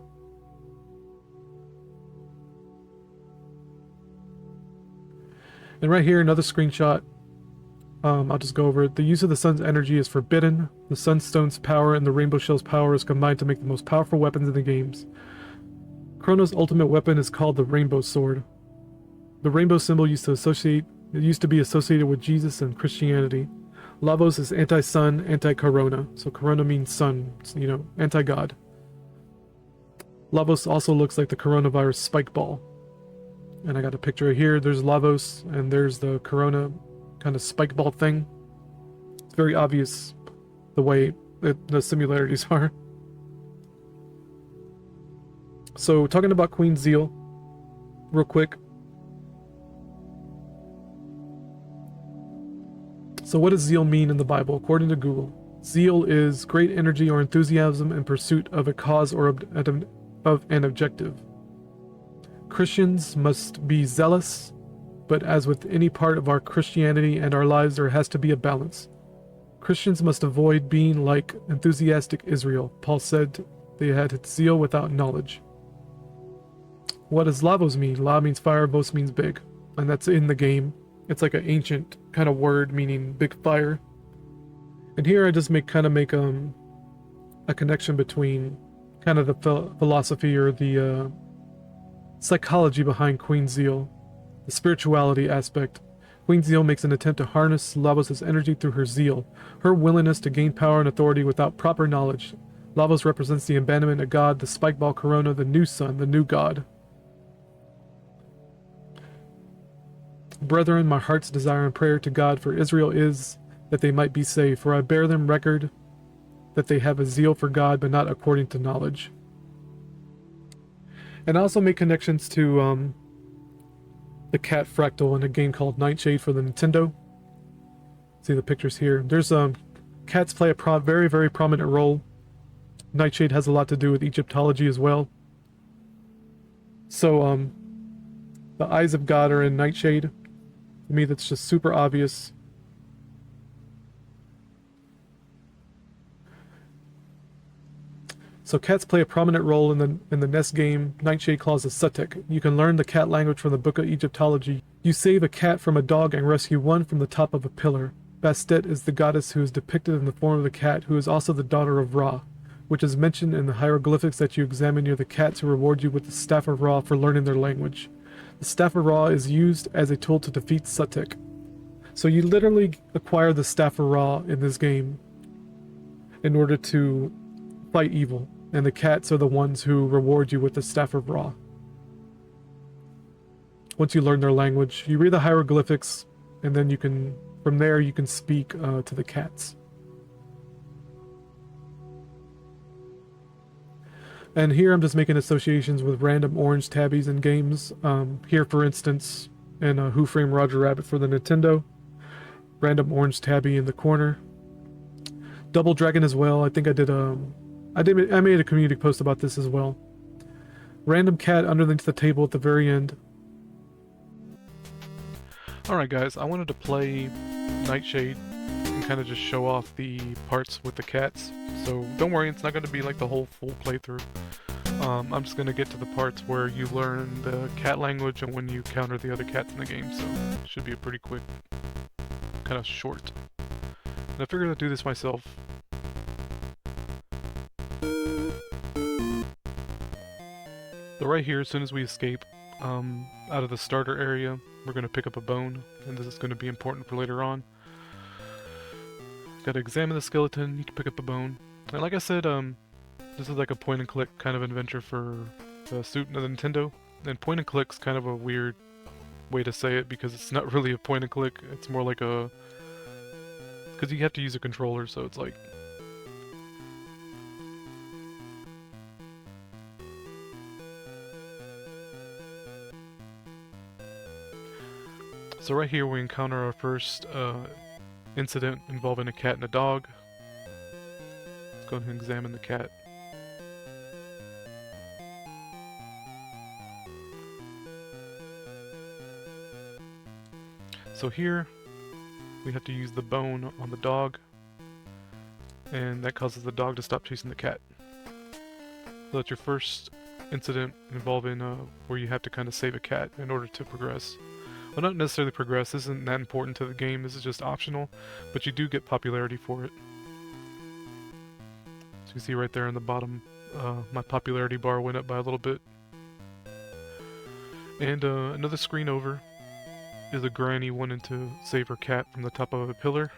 And right here, another screenshot. I'll just go over it. The use of the sun's energy is forbidden. The sunstone's power and the rainbow shell's power is combined to make the most powerful weapons in the games. Chrono's ultimate weapon is called the Rainbow Sword. The rainbow symbol used to be associated with Jesus and Christianity. Lavos is anti-sun, anti-corona. So corona means sun, anti-God. Lavos also looks like the coronavirus spike ball. And I got a picture here. There's Lavos and there's the corona kind of spike ball thing. It's very obvious the way the similarities are. So talking about Queen Zeal real quick. So what does zeal mean in the Bible? According to Google, zeal is great energy or enthusiasm in pursuit of a cause or of an objective. Christians must be zealous, but as with any part of our Christianity and our lives, there has to be a balance. Christians must avoid being like enthusiastic Israel. Paul said they had zeal without knowledge. What does Lavos mean? La means fire, vos means big. And that's in the game. It's like an ancient kind of word meaning big fire. And here I just make a connection between kind of the philosophy or the psychology behind Queen Zeal. The spirituality aspect. Queen Zeal makes an attempt to harness Lavos' energy through her zeal, her willingness to gain power and authority without proper knowledge. Lavos represents the abandonment of God, the spikeball corona, the new sun, the new God. Brethren, my heart's desire and prayer to God for Israel is that they might be saved, for I bear them record that they have a zeal for God, but not according to knowledge. And I also make connections to the cat fractal in a game called Nightshade for the Nintendo. See the pictures here. There's cats play a very, very prominent role. Nightshade has a lot to do with Egyptology as well. So the eyes of God are in Nightshade. To me, that's just super obvious. So cats play a prominent role in the NES game Nightshade Claws' Sutek. You can learn the cat language from the Book of Egyptology. You save a cat from a dog and rescue one from the top of a pillar. Bastet is the goddess who is depicted in the form of a cat, who is also the daughter of Ra, which is mentioned in the hieroglyphics that you examine near the cats who reward you with the Staff of Ra for learning their language. The Staff of Ra is used as a tool to defeat Sutek. So you literally acquire the Staff of Ra in this game in order to fight evil, and the cats are the ones who reward you with the Staff of Ra. Once you learn their language, you read the hieroglyphics, and then you can, from there, you can speak to the cats. And here I'm just making associations with random orange tabbies in games. Here, for instance, in Who Framed Roger Rabbit for the Nintendo, random orange tabby in the corner. Double Dragon as well. I think I did I made a community post about this as well. Random cat underneath the table at the very end. Alright guys, I wanted to play Nightshade and kind of just show off the parts with the cats. So don't worry, it's not going to be like the whole full playthrough. I'm just going to get to the parts where you learn the cat language and when you counter the other cats in the game, so it should be a pretty quick, kind of short. And I figured I'd do this myself. So right here, as soon as we escape out of the starter area, we're going to pick up a bone, and this is going to be important for later on. Got to examine the skeleton, you can pick up a bone. And like I said, this is like a point and click kind of adventure for the Nintendo. And point and click's kind of a weird way to say it because it's not really a point and click, it's more like a... because you have to use a controller, so it's like... So right here we encounter our first incident involving a cat and a dog. Let's go ahead and examine the cat. So here we have to use the bone on the dog, and that causes the dog to stop chasing the cat. So that's your first incident involving where you have to kind of save a cat in order to progress. Well, not necessarily progress, this isn't that important to the game, this is just optional, but you do get popularity for it. So you see right there in the bottom, my popularity bar went up by a little bit. And another screen over is a granny wanting to save her cat from the top of a pillar.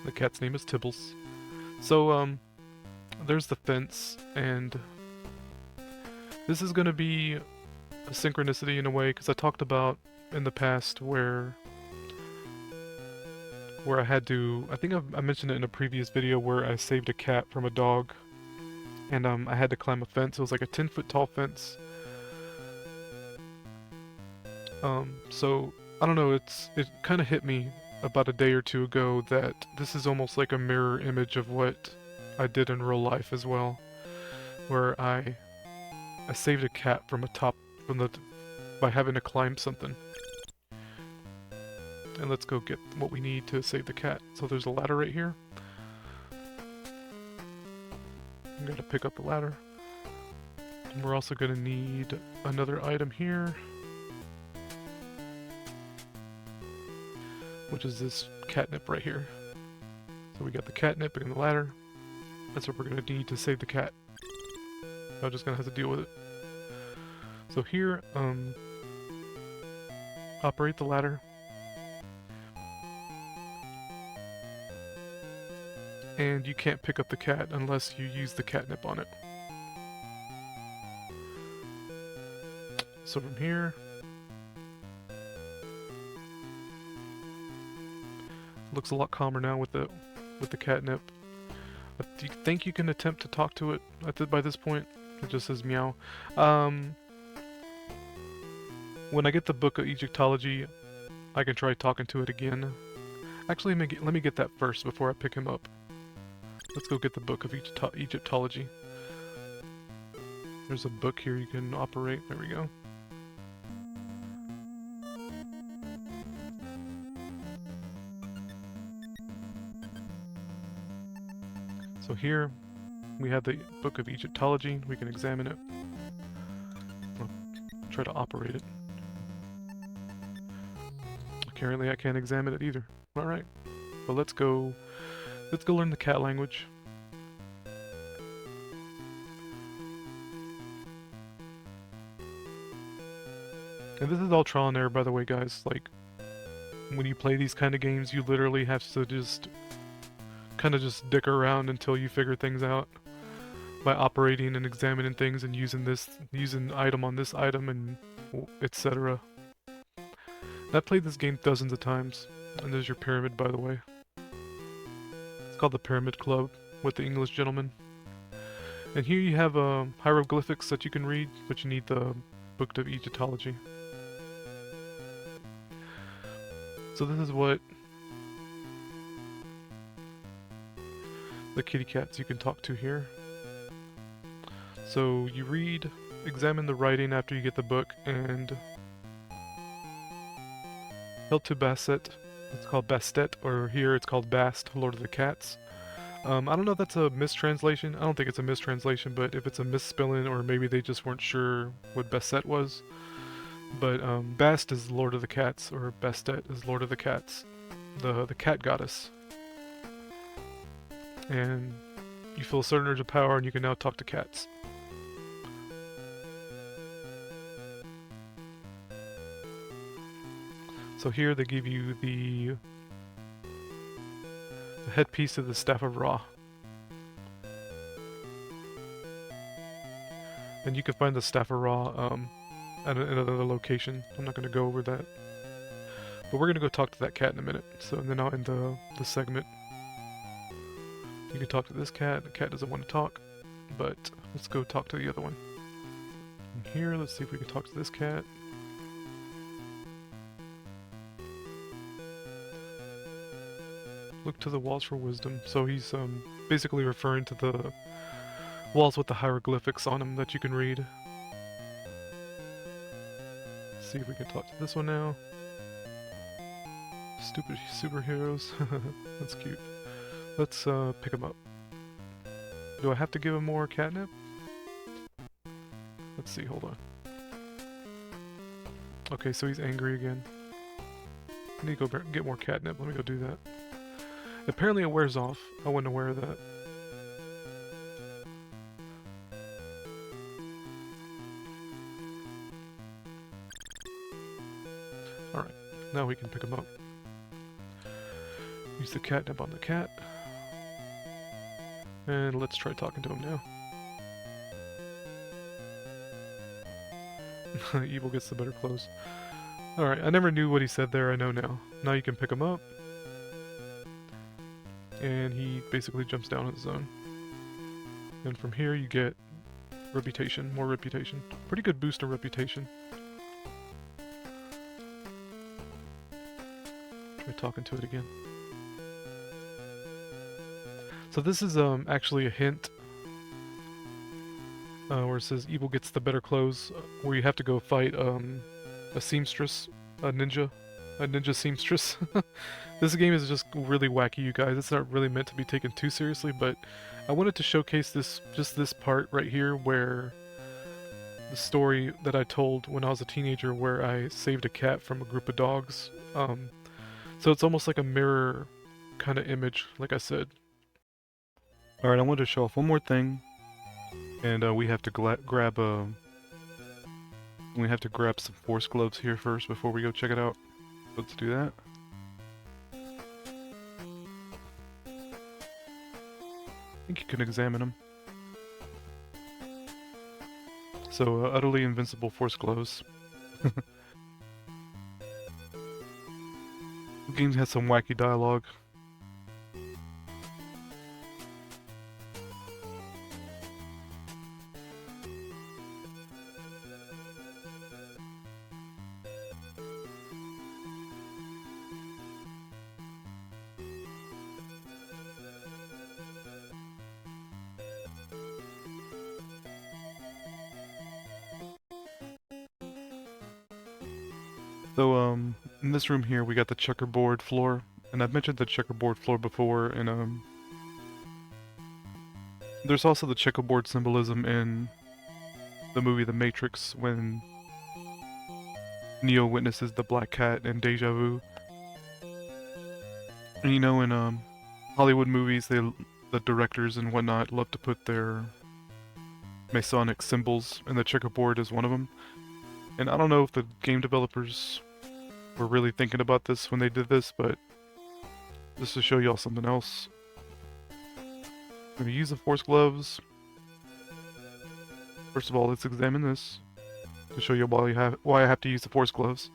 The cat's name is Tibbles. So, there's the fence, and this is going to be a synchronicity in a way, because I talked about in the past where I had to, I think I mentioned it in a previous video where I saved a cat from a dog, and I had to climb a fence. It was like a 10-foot tall fence. So, I don't know, it kind of hit me about a day or two ago that this is almost like a mirror image of what I did in real life as well, where I saved a cat from by having to climb something. And let's go get what we need to save the cat. So there's a ladder right here. I'm gonna pick up the ladder. And we're also gonna need another item here, which is this catnip right here. So we got the catnip and the ladder. That's what we're going to need to save the cat. I'm just going to have to deal with it. So here, operate the ladder. And you can't pick up the cat unless you use the catnip on it. So from here, looks a lot calmer now with the catnip. Do you think you can attempt to talk to it by this point? It just says meow. When I get the Book of Egyptology, I can try talking to it again. Actually, let me get that first before I pick him up. Let's go get the Book of Egyptology. There's a book here you can operate. There we go. here we have the Book of Egyptology. We can examine it. Well, try to operate it. Apparently I can't examine it either. Alright. But let's go learn the cat language. And this is all trial and error, by the way, guys. Like, when you play these kind of games, you literally have to just kind of just dick around until you figure things out by operating and examining things and using item on this item and etc. I've played this game dozens of times, and there's your pyramid, by the way. It's called the Pyramid Club with the English gentleman. And here you have hieroglyphics that you can read, but you need the Book of Egyptology. So this is what the kitty cats you can talk to here. So you read, examine the writing after you get the book, and Held to Basset, it's called Bastet, or here it's called Bast, Lord of the Cats. I don't know if that's a mistranslation. I don't think it's a mistranslation, but if it's a misspelling, or maybe they just weren't sure what Basset was. But Bast is Lord of the Cats, or Bastet is Lord of the Cats, the cat goddess. And you feel a certain urge of power, and you can now talk to cats. So here they give you the headpiece of the Staff of Ra. And you can find the Staff of Ra at another location. I'm not going to go over that. But we're going to go talk to that cat in a minute. So then I'll end the segment. You can talk to this cat. The cat doesn't want to talk. But let's go talk to the other one. And here, let's see if we can talk to this cat. Look to the walls for wisdom. So he's basically referring to the walls with the hieroglyphics on them that you can read. Let's see if we can talk to this one now. Stupid superheroes. That's cute. Let's pick him up. Do I have to give him more catnip? Let's see, hold on. Okay, so he's angry again. I need to go get more catnip. Let me go do that. Apparently it wears off. I wasn't aware of that. Alright, now we can pick him up. Use the catnip on the cat. And let's try talking to him now. Evil gets the better clothes. Alright, I never knew what he said there, I know now. Now you can pick him up. And he basically jumps down on his own. And from here you get reputation, more reputation. Pretty good boost of reputation. Try talking to it again. So this is actually a hint where it says evil gets the better clothes, where you have to go fight a seamstress, a ninja seamstress. This game is just really wacky, you guys. It's not really meant to be taken too seriously, but I wanted to showcase this part right here where the story that I told when I was a teenager where I saved a cat from a group of dogs. So it's almost like a mirror kind of image, like I said. Alright, I wanted to show off one more thing, and we have to grab some force gloves here first before we go check it out. Let's do that. I think you can examine them. So, utterly invincible force gloves. The game has some wacky dialogue. So, in this room here, we got the checkerboard floor, and I've mentioned the checkerboard floor before in There's also the checkerboard symbolism in the movie The Matrix when Neo witnesses the black cat in Deja Vu. And you know, in Hollywood movies, the directors and whatnot love to put their Masonic symbols, and the checkerboard is one of them. And I don't know if the game developers were really thinking about this when they did this, but just to show y'all something else. I'm going to use the force gloves. First of all, let's examine this to show you why I have to use the force gloves.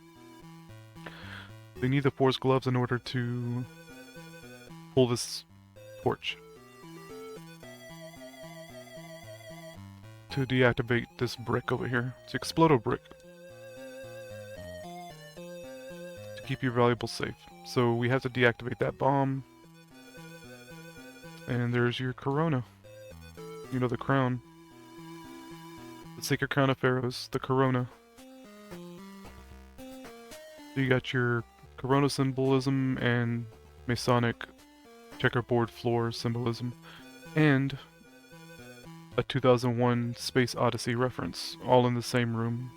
We need the force gloves in order to pull this torch. To deactivate this brick over here. It's the explodo brick. To keep your valuables safe. So we have to deactivate that bomb. And there's your corona. You know, the crown. The sacred crown of pharaohs, the corona. So you got your corona symbolism and Masonic checkerboard floor symbolism. And a 2001 Space Odyssey reference, all in the same room.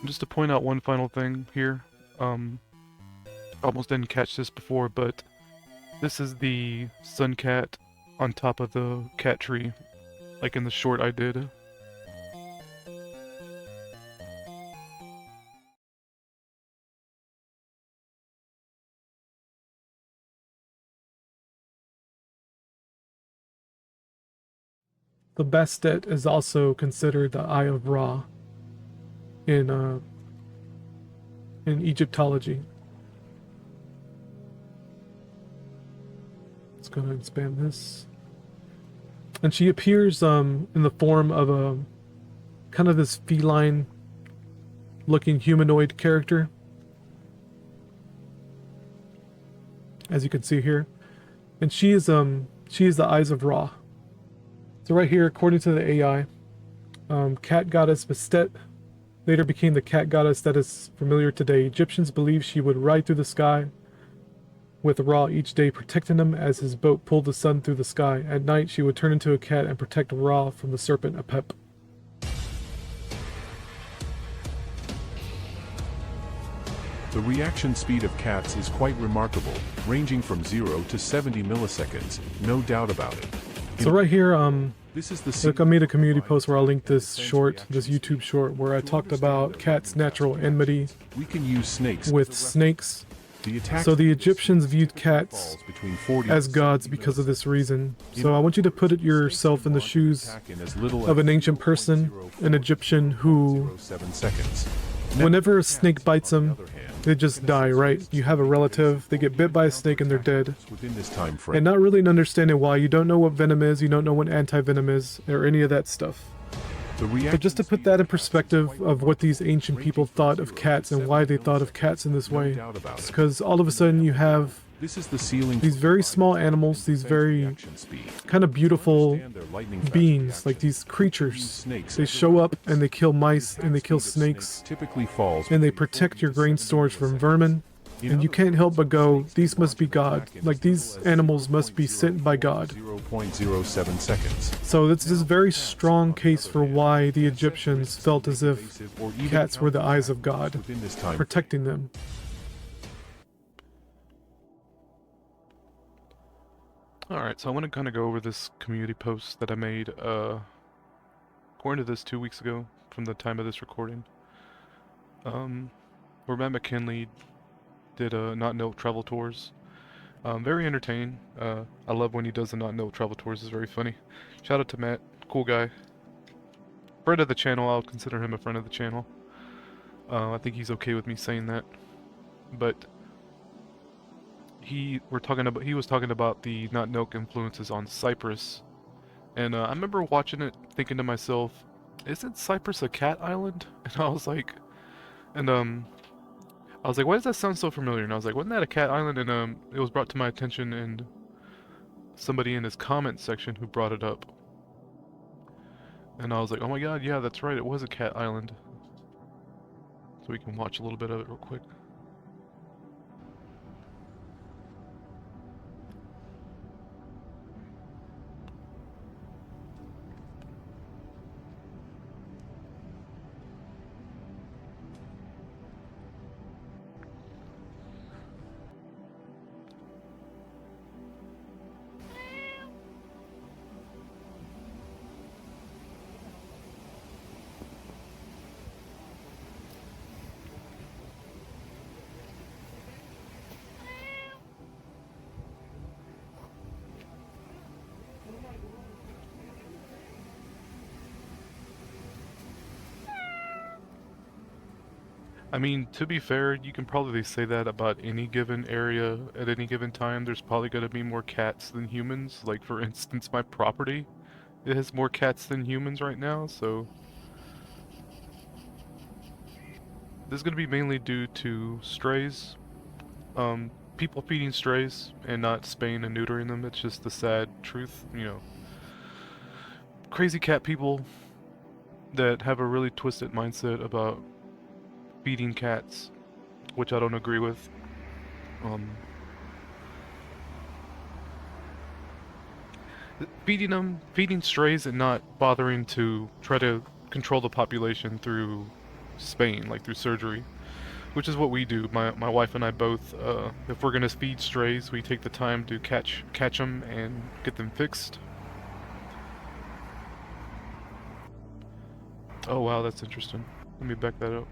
Just to point out one final thing here, almost didn't catch this before, but this is the sun cat on top of the cat tree, like in the short I did. The Bastet is also considered the Eye of Ra in Egyptology. Let's go ahead and spam this. And she appears in the form of a kind of this feline looking humanoid character, as you can see here. And she is the Eyes of Ra. So right here, according to the AI, cat goddess Bastet later became the cat goddess that is familiar today. Egyptians believed she would ride through the sky with Ra each day, protecting him as his boat pulled the sun through the sky. At night, she would turn into a cat and protect Ra from the serpent Apep. The reaction speed of cats is quite remarkable, ranging from 0 to 70 milliseconds, no doubt about it. So right here, this is the look, I made a community post where I'll link this short, this YouTube short, where I talked about cats' natural enmity we can use snakes with snakes. So the Egyptians viewed cats as gods because of this reason. So I want you to put yourself in the shoes of an ancient person, an Egyptian who, whenever a snake bites them, they just die, right? You have a relative, they get bit by a snake and they're dead. And not really understanding why. You don't know what venom is, you don't know what anti-venom is, or any of that stuff. But just to put that in perspective of what these ancient people thought of cats and why they thought of cats in this way. It's because all of a sudden you have these very small animals, these very kind of beautiful beings, like these creatures. They show up and they kill mice and they kill snakes. And they protect your grain storage from vermin. And you can't help but go, these must be God. Like, these animals must be sent by God. 0.07 seconds. So this is a very strong case for why the Egyptians felt as if cats were the eyes of God, protecting them. Alright, so I want to kind of go over this community post that I made, according to this 2 weeks ago, from the time of this recording. Where Matt McKinley did Not Note travel tours. Very entertaining. I love when he does the Not Note travel tours. It's very funny. Shout out to Matt. Cool guy. Friend of the channel. I'll consider him a friend of the channel. I think he's okay with me saying that. But he was talking about the Not Note influences on Cyprus. And I remember watching it thinking to myself, isn't Cyprus a cat island? And I was like, why does that sound so familiar? And I was like, wasn't that a cat island? And it was brought to my attention and somebody in his comment section who brought it up. And I was like, oh my god, yeah, that's right, it was a cat island. So we can watch a little bit of it real quick. I mean, to be fair, you can probably say that about any given area at any given time. There's probably going to be more cats than humans. Like, for instance, my property, it has more cats than humans right now, so... This is going to be mainly due to strays. People feeding strays and not spaying and neutering them. It's just the sad truth, you know. Crazy cat people that have a really twisted mindset about feeding cats, which I don't agree with. Feeding strays and not bothering to try to control the population through spaying, like through surgery, which is what we do. My wife and I both, if we're gonna feed strays, we take the time to catch them and get them fixed. Oh wow, that's interesting. Let me back that up.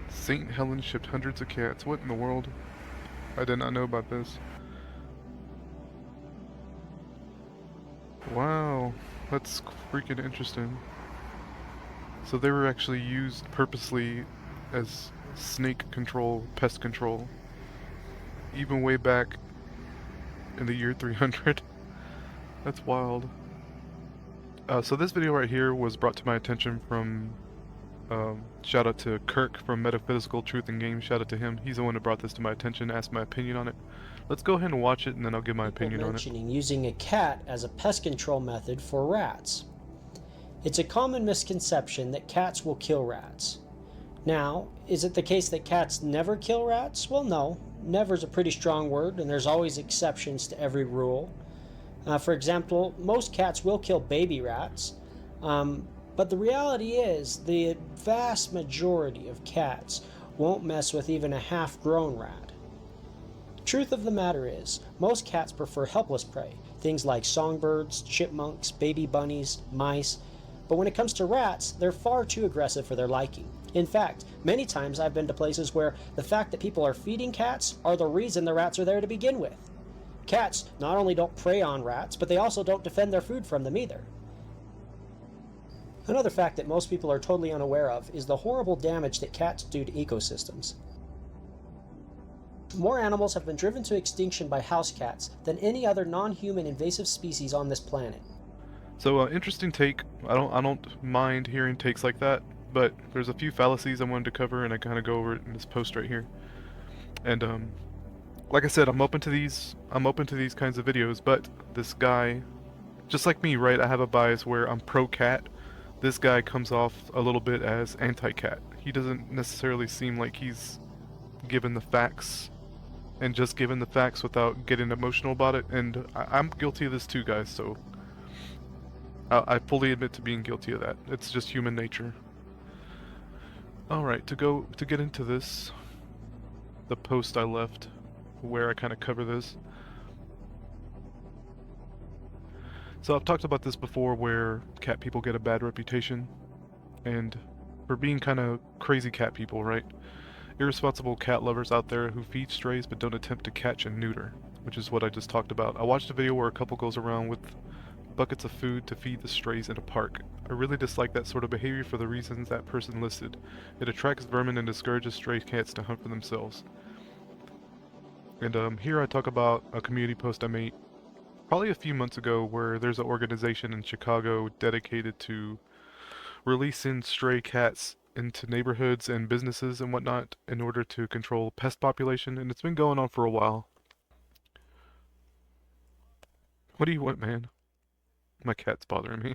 St. Helens shipped hundreds of cats. What in the world? I did not know about this. Wow, that's freaking interesting. So they were actually used purposely as snake control, pest control, even way back in the year 300. That's wild. So this video right here was brought to my attention from shout out to Kirk from Metaphysical Truth in Games. Shout out to him. He's the one that brought this to my attention, asked my opinion on it. Let's go ahead and watch it, and then I'll give my opinion on it. Mentioning using a cat as a pest control method for rats. It's a common misconception that cats will kill rats. Now, is it the case that cats never kill rats? Well, no. Never is a pretty strong word, and there's always exceptions to every rule. For example, most cats will kill baby rats. But the reality is, the vast majority of cats won't mess with even a half-grown rat. Truth of the matter is, most cats prefer helpless prey, things like songbirds, chipmunks, baby bunnies, mice, but when it comes to rats, they're far too aggressive for their liking. In fact, many times I've been to places where the fact that people are feeding cats are the reason the rats are there to begin with. Cats not only don't prey on rats, but they also don't defend their food from them either. Another fact that most people are totally unaware of is the horrible damage that cats do to ecosystems. More animals have been driven to extinction by house cats than any other non-human invasive species on this planet. So, interesting take. I don't mind hearing takes like that, but there's a few fallacies I wanted to cover, and I kind of go over it in this post right here. And like I said, I'm open to these kinds of videos, but this guy, just like me, right? I have a bias where I'm pro-cat. This guy comes off a little bit as anti-cat. He doesn't necessarily seem like he's given the facts, and just given the facts without getting emotional about it. And I'm guilty of this too, guys, so I fully admit to being guilty of that. It's just human nature. Alright, to get into this, the post I left, where I kind of cover this. So I've talked about this before, where cat people get a bad reputation, and for being kind of crazy cat people, right? Irresponsible cat lovers out there who feed strays but don't attempt to catch and neuter, which is what I just talked about. I watched a video where a couple goes around with buckets of food to feed the strays in a park. I really dislike that sort of behavior for the reasons that person listed. It attracts vermin and discourages stray cats to hunt for themselves. And here I talk about a community post I made probably a few months ago, where there's an organization in Chicago dedicated to releasing stray cats into neighborhoods and businesses and whatnot in order to control pest population, and it's been going on for a while. What do you want, man? My cat's bothering me.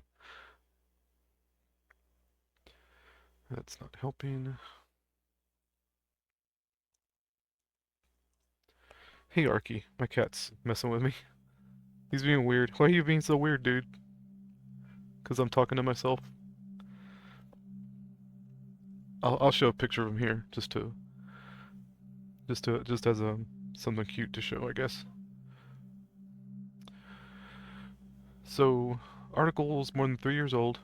That's not helping. Hey, Arky, my cat's messing with me. He's being weird. Why are you being so weird, dude? Because I'm talking to myself. I'll show a picture of him here, just as something cute to show, I guess. So, article's more than 3 years old.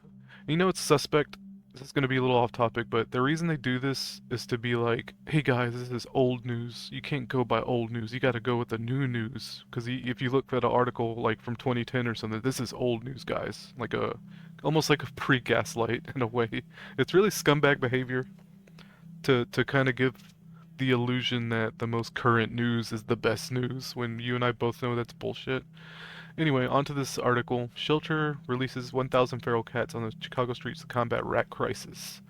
You know it's suspect. This is going to be a little off topic, but the reason they do this is to be like, hey guys, this is old news. You can't go by old news. You got to go with the new news. Because if you look at an article like from 2010 or something, this is old news, guys. Like almost like a pre-gaslight in a way. It's really scumbag behavior to kind of give the illusion that the most current news is the best news when you and I both know that's bullshit. Anyway, onto this article. Shelter releases 1,000 feral cats on the Chicago streets to combat rat crisis.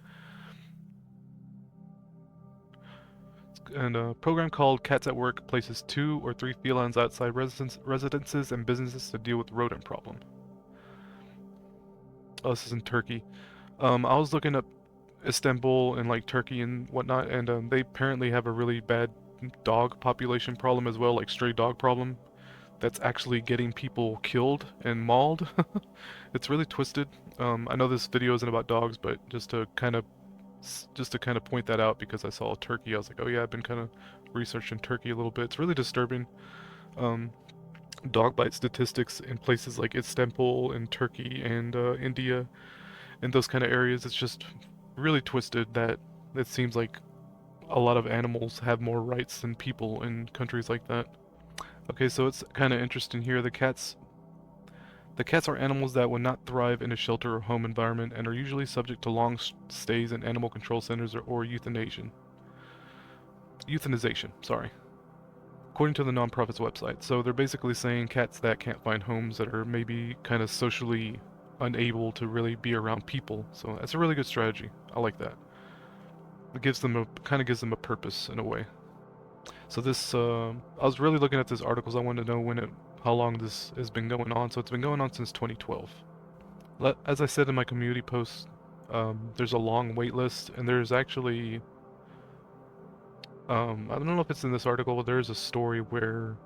And a program called Cats at Work places 2 or 3 felines outside residences and businesses to deal with rodent problem. Oh, this is in Turkey. I was looking up Istanbul and like Turkey and whatnot, and they apparently have a really bad dog population problem as well, like stray dog problem. That's actually getting people killed and mauled. It's really twisted. I know this video isn't about dogs, but just to kind of point that out because I saw Turkey, I was like, oh yeah, I've been kind of researching Turkey a little bit. It's really disturbing. Dog bite statistics in places like Istanbul and Turkey and India and those kind of areas, it's just really twisted that it seems like a lot of animals have more rights than people in countries like that. Okay, so it's kind of interesting here. The cats are animals that would not thrive in a shelter or home environment and are usually subject to long stays in animal control centers or euthanization. Sorry. According to the nonprofit's website. So they're basically saying cats that can't find homes, that are maybe kind of socially unable to really be around people. So that's a really good strategy. I like that. It gives them a gives them a purpose in a way. So this, I was really looking at this article because I wanted to know how long this has been going on. So it's been going on since 2012. As I said in my community post, there's a long wait list, and there's actually, I don't know if it's in this article, but there's a story where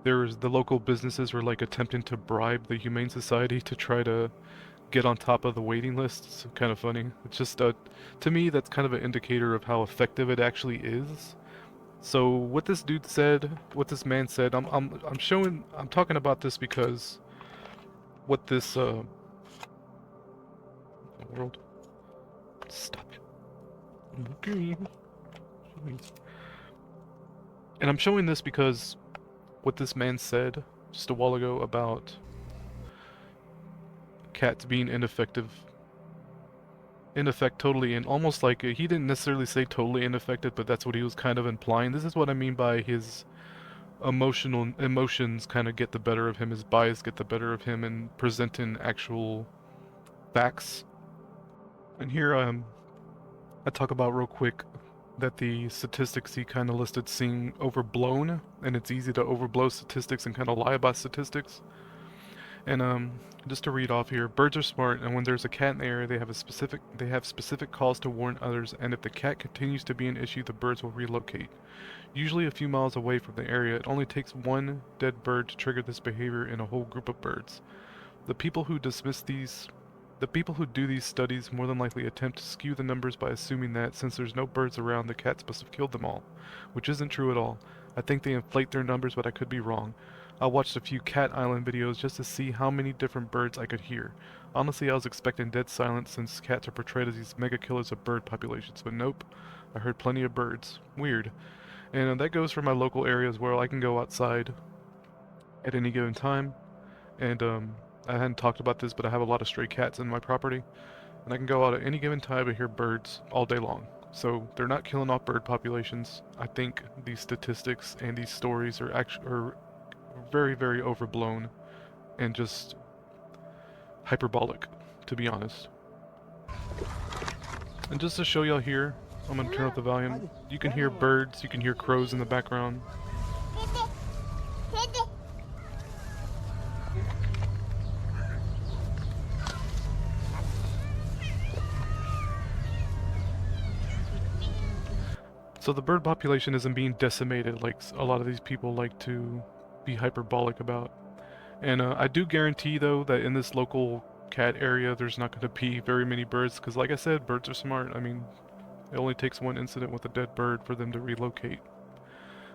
the local businesses were like attempting to bribe the Humane Society to try to get on top of the waiting list. It's kind of funny. It's just, to me, that's kind of an indicator of how effective it actually is. So what this man said, I'm talking about this because what this world, stop it. Okay. And I'm showing this because what this man said just a while ago about cats being ineffective totally, and almost like he didn't necessarily say totally ineffective, but that's what he was kind of implying. This is what I mean by his emotions kind of get the better of him, his bias get the better of him in presenting actual facts. And here I talk about real quick that the statistics he kind of listed seem overblown, and it's easy to overblow statistics and kind of lie about statistics. And just to read off here, birds are smart, and when there's a cat in the area, they have specific calls to warn others, and if the cat continues to be an issue, the birds will relocate. Usually a few miles away from the area, it only takes one dead bird to trigger this behavior in a whole group of birds. The people who do these studies more than likely attempt to skew the numbers by assuming that since there's no birds around, the cats must have killed them all, which isn't true at all. I think they inflate their numbers, but I could be wrong. I watched a few Cat Island videos just to see how many different birds I could hear. Honestly, I was expecting dead silence since cats are portrayed as these mega killers of bird populations, but nope, I heard plenty of birds. Weird. And that goes for my local areas where I can go outside at any given time. And I hadn't talked about this, but I have a lot of stray cats in my property, and I can go out at any given time and hear birds all day long. So they're not killing off bird populations. I think these statistics and these stories are very, very overblown and just hyperbolic, to be honest. And just to show y'all here, I'm gonna turn up the volume. You can hear birds, you can hear crows in the background. So the bird population isn't being decimated like a lot of these people like to be hyperbolic about. And I do guarantee though that in this local cat area there's not going to be very many birds, because like I said, birds are smart. I mean, it only takes one incident with a dead bird for them to relocate.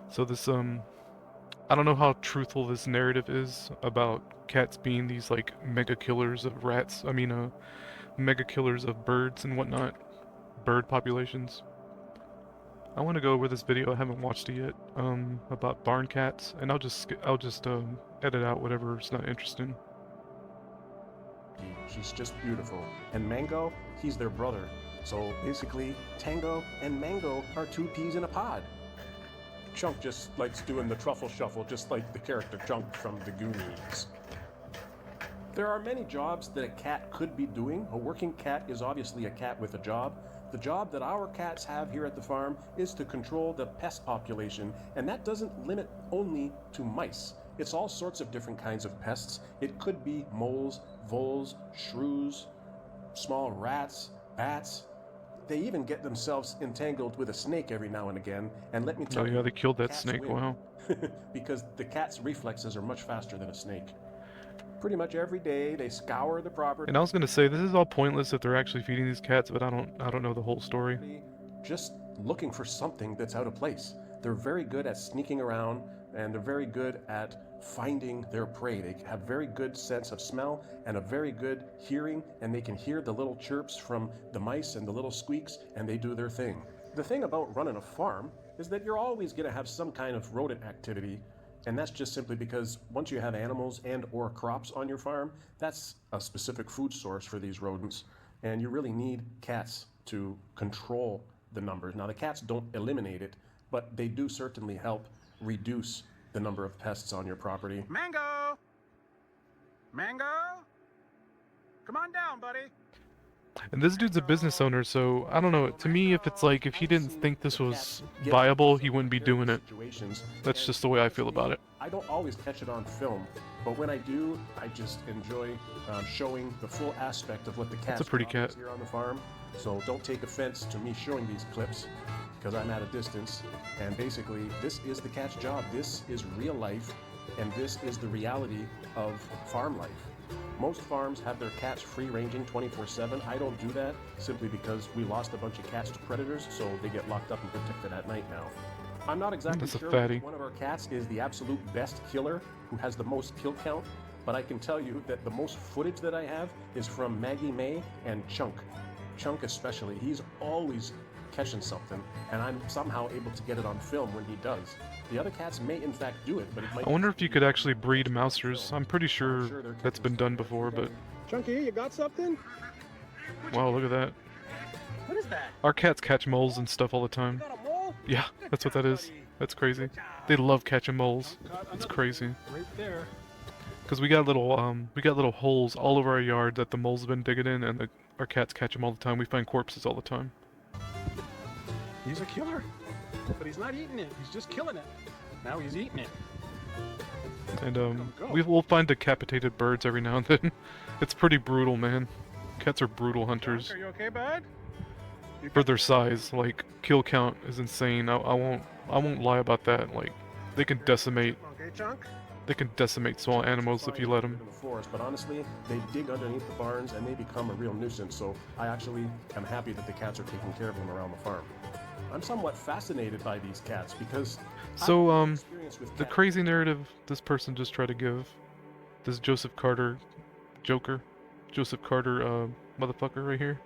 So this I don't know how truthful this narrative is about cats being these like mega killers of rats. I mean mega killers of birds and whatnot, bird populations. I want to go over this video, I haven't watched it yet, about barn cats, and I'll just edit out whatever's not interesting. She's just beautiful. And Mango, he's their brother. So basically, Tango and Mango are two peas in a pod. Chunk just likes doing the truffle shuffle, just like the character Chunk from the Goonies. There are many jobs that a cat could be doing. A working cat is obviously a cat with a job. The job that our cats have here at the farm is to control the pest population, and that doesn't limit only to mice. It's all sorts of different kinds of pests. It could be moles, voles, shrews, small rats, bats. They even get themselves entangled with a snake every now and again, and let me tell you, oh yeah, they killed that snake, win. wow. Because the cat's reflexes are much faster than a snake. Pretty much every day they scour the property. And I was gonna say, this is all pointless if they're actually feeding these cats, but I don't know the whole story. Just looking for something that's out of place. They're very good at sneaking around, and they're very good at finding their prey. They have very good sense of smell and a very good hearing, and they can hear the little chirps from the mice and the little squeaks, and they do their thing. The thing about running a farm is that you're always going to have some kind of rodent activity. And that's just simply because once you have animals and or crops on your farm, that's a specific food source for these rodents. And you really need cats to control the numbers. Now the cats don't eliminate it, but they do certainly help reduce the number of pests on your property. Mango! Mango? Come on down, buddy. And this dude's a business owner, so I don't know. To me, if it's like, if he didn't think this was viable, he wouldn't be doing it. That's just the way I feel about it. I don't always catch it on film, but when I do, I just enjoy showing the full aspect of what the cat's That's a pretty cat here on the farm. So don't take offense to me showing these clips, because I'm at a distance. And basically, this is the cat's job. This is real life, and this is the reality of farm life. Most farms have their cats free-ranging 24/7. I don't do that simply because we lost a bunch of cats to predators, so they get locked up and protected at night now. I'm not exactly sure which one of our cats is the absolute best killer, who has the most kill count, but I can tell you that the most footage that I have is from Maggie May and Chunk. Chunk especially. He's always catching something, and I'm somehow able to get it on film when he does. The other cats may in fact do it, but it might... I wonder if you could actually breed mousers. I'm pretty sure that's been done before, but... Chunky, you got something? Wow, look at that. What is that? Our cats catch moles and stuff all the time. Yeah, that's what that is. That's crazy. They love catching moles. It's crazy. Right there. Because we got little holes all over our yard that the moles have been digging in, and our cats catch them all the time. We find corpses all the time. He's a killer, but he's not eating it. He's just killing it. Now he's eating it. And we'll find decapitated birds every now and then. It's pretty brutal, man. Cats are brutal hunters. Are you okay, bud? For their size, like kill count is insane. I won't lie about that. Like they can decimate. Okay, Chunk. They can decimate small animals if you let them. In the forest, but honestly, they dig underneath the barns and they become a real nuisance. So I actually am happy that the cats are taking care of them around the farm. I'm somewhat fascinated by these cats because... So, the crazy narrative this person just tried to give, this Joseph Carter Joseph Carter motherfucker right here.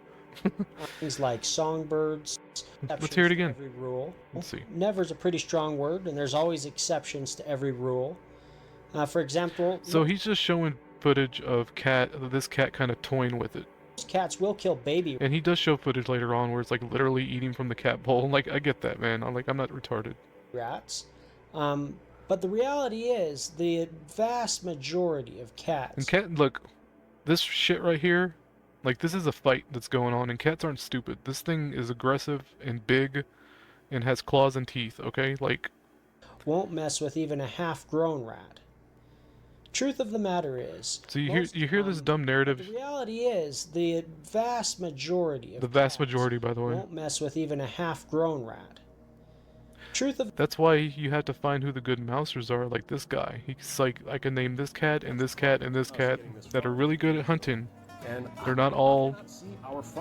Things like songbirds. Let's hear it again. Every rule. Let's see. Never's a pretty strong word, and there's always exceptions to every rule. For example... So he's just showing footage of this cat kind of toying with it. Cats will kill baby. And he does show footage later on where it's like literally eating from the cat bowl. Like, I get that, man. I'm not retarded. Rats. But the reality is, the vast majority of cats... And look, this shit right here Like, this is a fight that's going on, and cats aren't stupid. This thing is aggressive and big and has claws and teeth, okay? Like, won't mess with even a half-grown rat. Truth of the matter is, so you hear this dumb narrative. the reality is the vast majority of The vast cats majority, by the way. won't mess with even a half-grown rat. Truth of That's why you have to find who the good mousers are, like this guy. He's like, I can name this cat and this cat and this cat that are really good at hunting. They're not all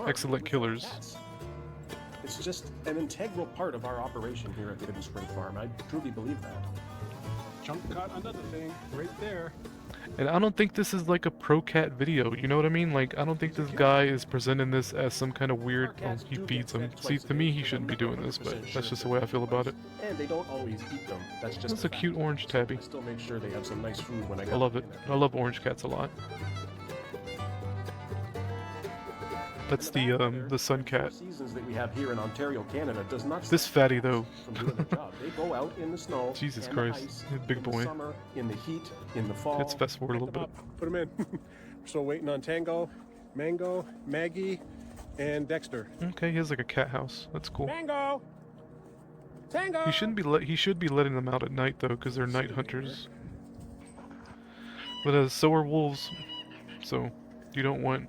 excellent killers. It's just an integral part of our operation here at the Hidden Spring Farm. I truly believe that. Jump cut another thing right there. And I don't think this is like a pro cat video, you know what I mean? Like, I don't think this guy is presenting this as some kind of weird, oh, he feeds them. See, to me, he shouldn't be doing this, but that's just the way I feel about it. And they don't always eat them. That's just a cute orange tabby. I still make sure they have some nice food when I I love it. I love orange cats a lot. That's the sun cat. Seasons that we have here in Ontario, Canada, does not this fatty though. From doing their job. They go out in the snow. Jesus and Christ, ice, big in boy. The summer, in the heat, in the fall. Let's fast forward a little bit. Put them in. We're still waiting on Tango, Mango, Maggie, and Dexter. Okay, he has like a cat house. That's cool. Tango. Tango. He shouldn't be he should be letting them out at night though, because they're night hunters. But so are wolves. So you don't want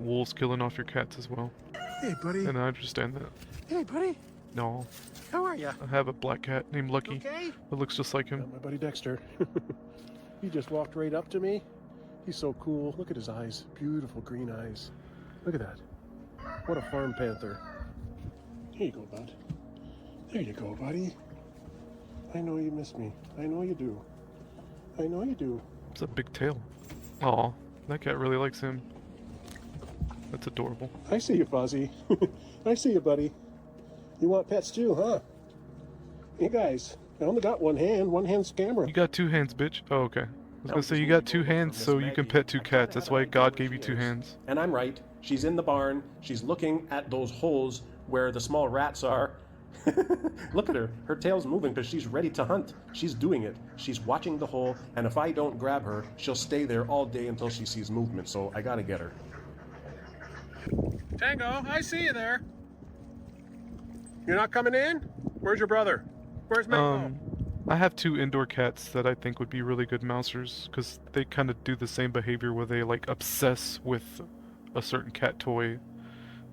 wolves killing off your cats as well. Hey, buddy. And I understand that. Hey, buddy. No. How are ya? I have a black cat named Lucky. Okay? That looks just like him. My buddy Dexter. He just walked right up to me. He's so cool. Look at his eyes. Beautiful green eyes. Look at that. What a farm panther. Here you go, bud. There you go, buddy. I know you miss me. I know you do. I know you do. It's a big tail. Aw, that cat really likes him. That's adorable. I see you, Fozzie. I see you, buddy. You want pets too, huh? Hey guys, I only got one hand scammer. You got two hands, bitch. Oh, okay. I was gonna say you got two hands so you can pet two cats. That's why God gave you two hands. And I'm right. She's in the barn. She's looking at those holes where the small rats are. Look at her. Her tail's moving because she's ready to hunt. She's doing it. She's watching the hole, and if I don't grab her, she'll stay there all day until she sees movement, so I gotta get her. Tango, I see you there. You're not coming in? Where's your brother? Where's Mango? I have two indoor cats that I think would be really good mousers, because they kind of do the same behavior where they like obsess with a certain cat toy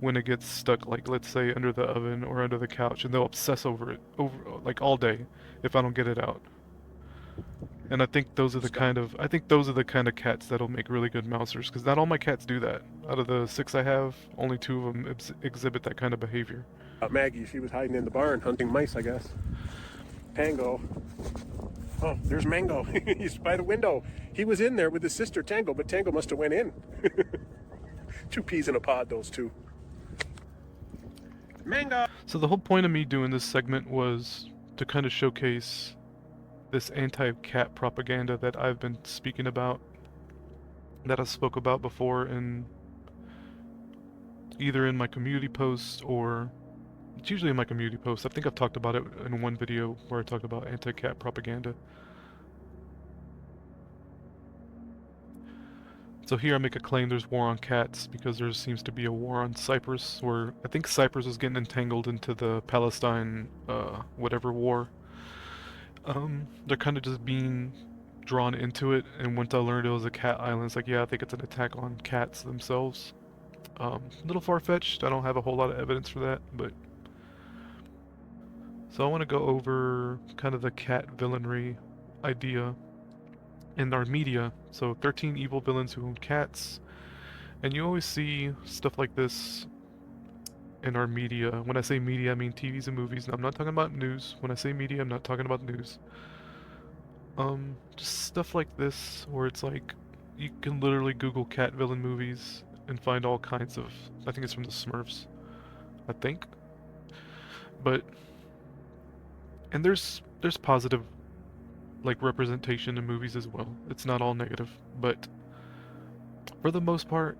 when it gets stuck, like let's say under the oven or under the couch, and they'll obsess over it like all day if I don't get it out. And I think those are the kind of cats that'll make really good mousers, because not all my cats do that. Out of the 6 I have, only 2 of them exhibit that kind of behavior. Maggie, she was hiding in the barn hunting mice, I guess. Tango. Oh, there's Mango. He's by the window. He was in there with his sister Tango, but Tango must have went in. 2 peas in a pod, those two. Mango! So the whole point of me doing this segment was to kind of showcase this anti-cat propaganda that I've been speaking about, that I spoke about before in either in my community posts, or it's usually in my community posts. I think I've talked about it in one video where I talk about anti-cat propaganda. So here I make a claim there's war on cats because there seems to be a war on Cyprus, where I think Cyprus is getting entangled into the Palestine whatever war. They're kind of just being drawn into it, and once I learned it was a cat island, it's like, yeah, I think it's an attack on cats themselves. A little far-fetched. I don't have a whole lot of evidence for that, but so I want to go over kind of the cat villainry idea in our media. So 13 evil villains who own cats, and you always see stuff like this in our media. When I say media, I mean TVs and movies. And I'm not talking about news. When I say media, I'm not talking about news. Just stuff like this, where it's like, you can literally Google cat villain movies and find all kinds of, I think it's from the Smurfs, I think. But, and there's positive, like, representation in movies as well. It's not all negative, but for the most part,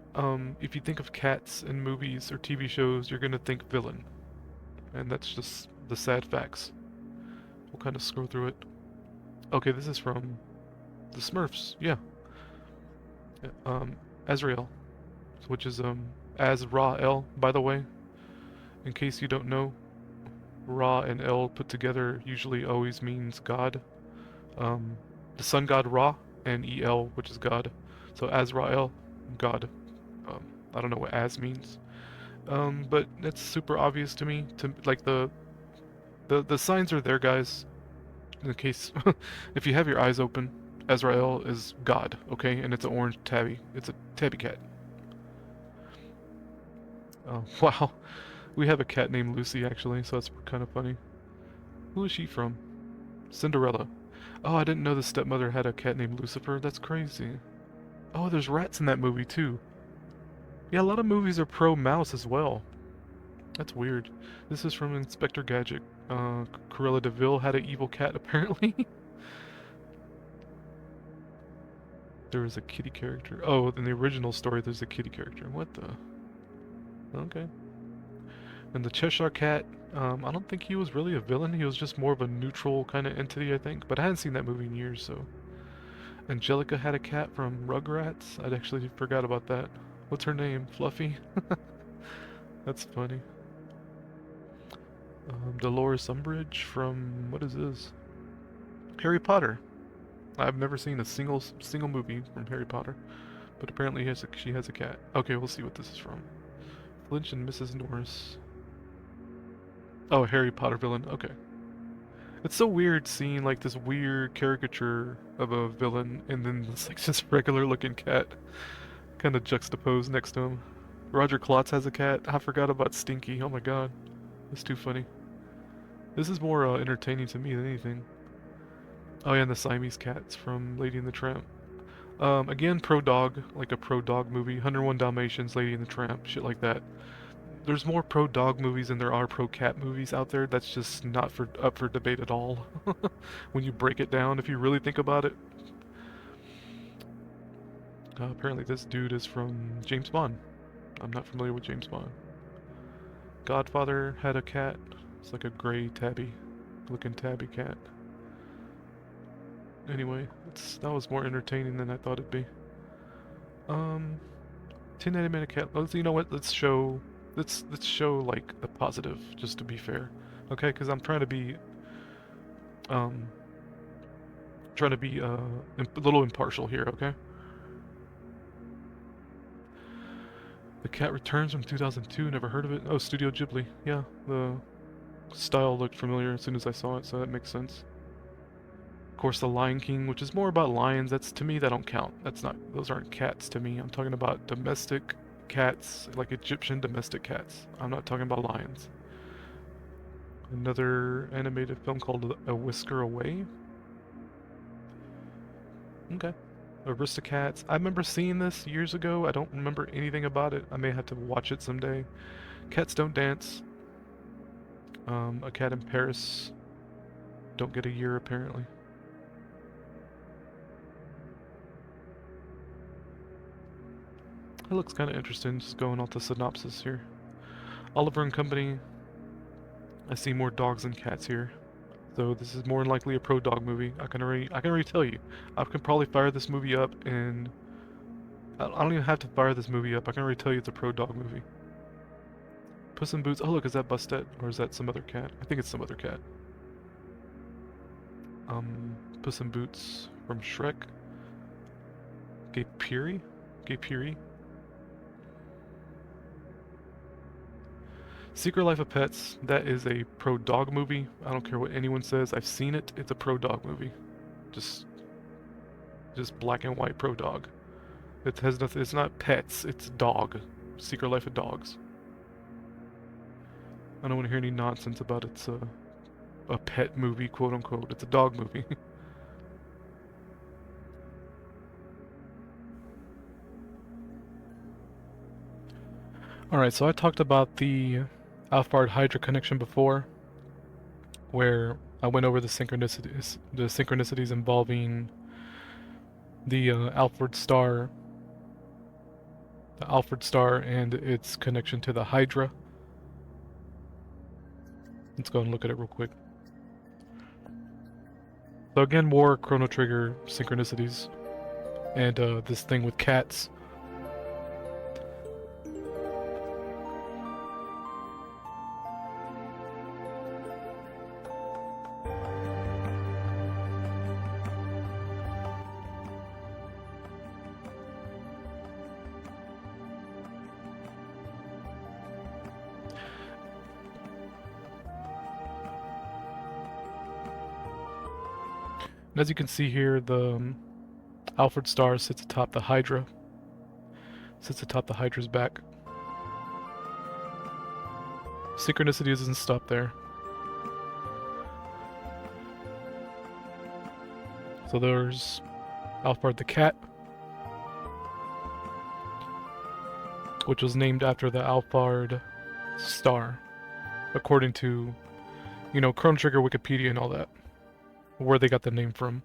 if you think of cats in movies or TV shows, you're gonna think villain. And that's just the sad facts. We'll kind of scroll through it. Okay, this is from the Smurfs, yeah. Azrael. which is as Ra-El, by the way. In case you don't know, Ra and El put together usually always means God. The sun god Ra and El, which is God. So Azrael, God. I don't know what as means. But it's super obvious to me. To like the signs are there, guys. In case if you have your eyes open, Azrael is God, okay, and it's an orange tabby. It's a tabby cat. Oh wow, we have a cat named Lucy actually, so that's kind of funny. Who is she from? Cinderella. Oh, I didn't know the stepmother had a cat named Lucifer. That's crazy. Oh, there's rats in that movie too. Yeah, a lot of movies are pro-mouse as well. That's weird. This is from Inspector Gadget. Cruella de Vil had an evil cat, apparently. There was a kitty character. Oh, in the original story, there's a kitty character. What the? Okay. And the Cheshire Cat, I don't think he was really a villain. He was just more of a neutral kind of entity, I think. But I hadn't seen that movie in years, so... Angelica had a cat from Rugrats. I'd actually forgot about that. What's her name? Fluffy? That's funny. Dolores Umbridge from... what is this? Harry Potter. I've never seen a single movie from Harry Potter. But apparently she has a cat. Okay, we'll see what this is from. Lynch and Mrs. Norris. Oh, Harry Potter villain. Okay. It's so weird seeing like this weird caricature of a villain and then this like just regular looking cat kind of juxtaposed next to him. Roger Klotz has a cat. I forgot about Stinky. Oh my god. That's too funny. This is more entertaining to me than anything. Oh yeah, and the Siamese cats from Lady and the Tramp. Again, pro-dog, like a pro-dog movie. 101 Dalmatians, Lady and the Tramp, shit like that. There's more pro-dog movies than there are pro-cat movies out there. That's just not up for debate at all. When you break it down, if you really think about it. Apparently this dude is from James Bond. I'm not familiar with James Bond. Godfather had a cat. It's like a gray tabby looking tabby cat. Anyway, that was more entertaining than I thought it'd be. 10 animated cat. You know what? Let's show like the positive, just to be fair. Okay, because I'm trying to be a little impartial here. Okay. The Cat Returns from 2002. Never heard of it. Oh, Studio Ghibli. Yeah, the style looked familiar as soon as I saw it, so that makes sense. Of course, The Lion King, which is more about lions. That's, to me, that don't count. Those aren't cats to me. I'm talking about domestic cats, like Egyptian domestic cats. I'm not talking about lions. Another animated film called A Whisker Away. Okay. Aristocats. I remember seeing this years ago. I don't remember anything about it. I may have to watch it someday. Cats Don't Dance. A Cat in Paris. Don't get a year, apparently. It looks kind of interesting, just going off the synopsis here. Oliver and Company. I see more dogs than cats here. So this is more than likely a pro-dog movie. I can already tell you. I can probably fire this movie up and... I don't even have to fire this movie up. I can already tell you it's a pro-dog movie. Puss in Boots. Oh look, is that Bustet? Or is that some other cat? I think it's some other cat. Puss in Boots from Shrek. Gay Piri? Secret Life of Pets, that is a pro-dog movie. I don't care what anyone says. I've seen it. It's a pro-dog movie. Just black and white pro-dog. It has nothing. It's not pets. It's dog. Secret Life of Dogs. I don't want to hear any nonsense about it's a pet movie, quote unquote. It's a dog movie. Alright, so I talked about the Alphard Hydra connection before, where I went over the synchronicities involving the Alphard star and its connection to the Hydra. Let's go and look at it real quick. So again, more Chrono Trigger synchronicities, and this thing with cats. And as you can see here, the Alphard star sits atop the Hydra. Sits atop the Hydra's back. Synchronicity doesn't stop there. So there's Alphard the cat, which was named after the Alphard star, according to, you know, Chrono Trigger, Wikipedia, and all that, where they got the name from.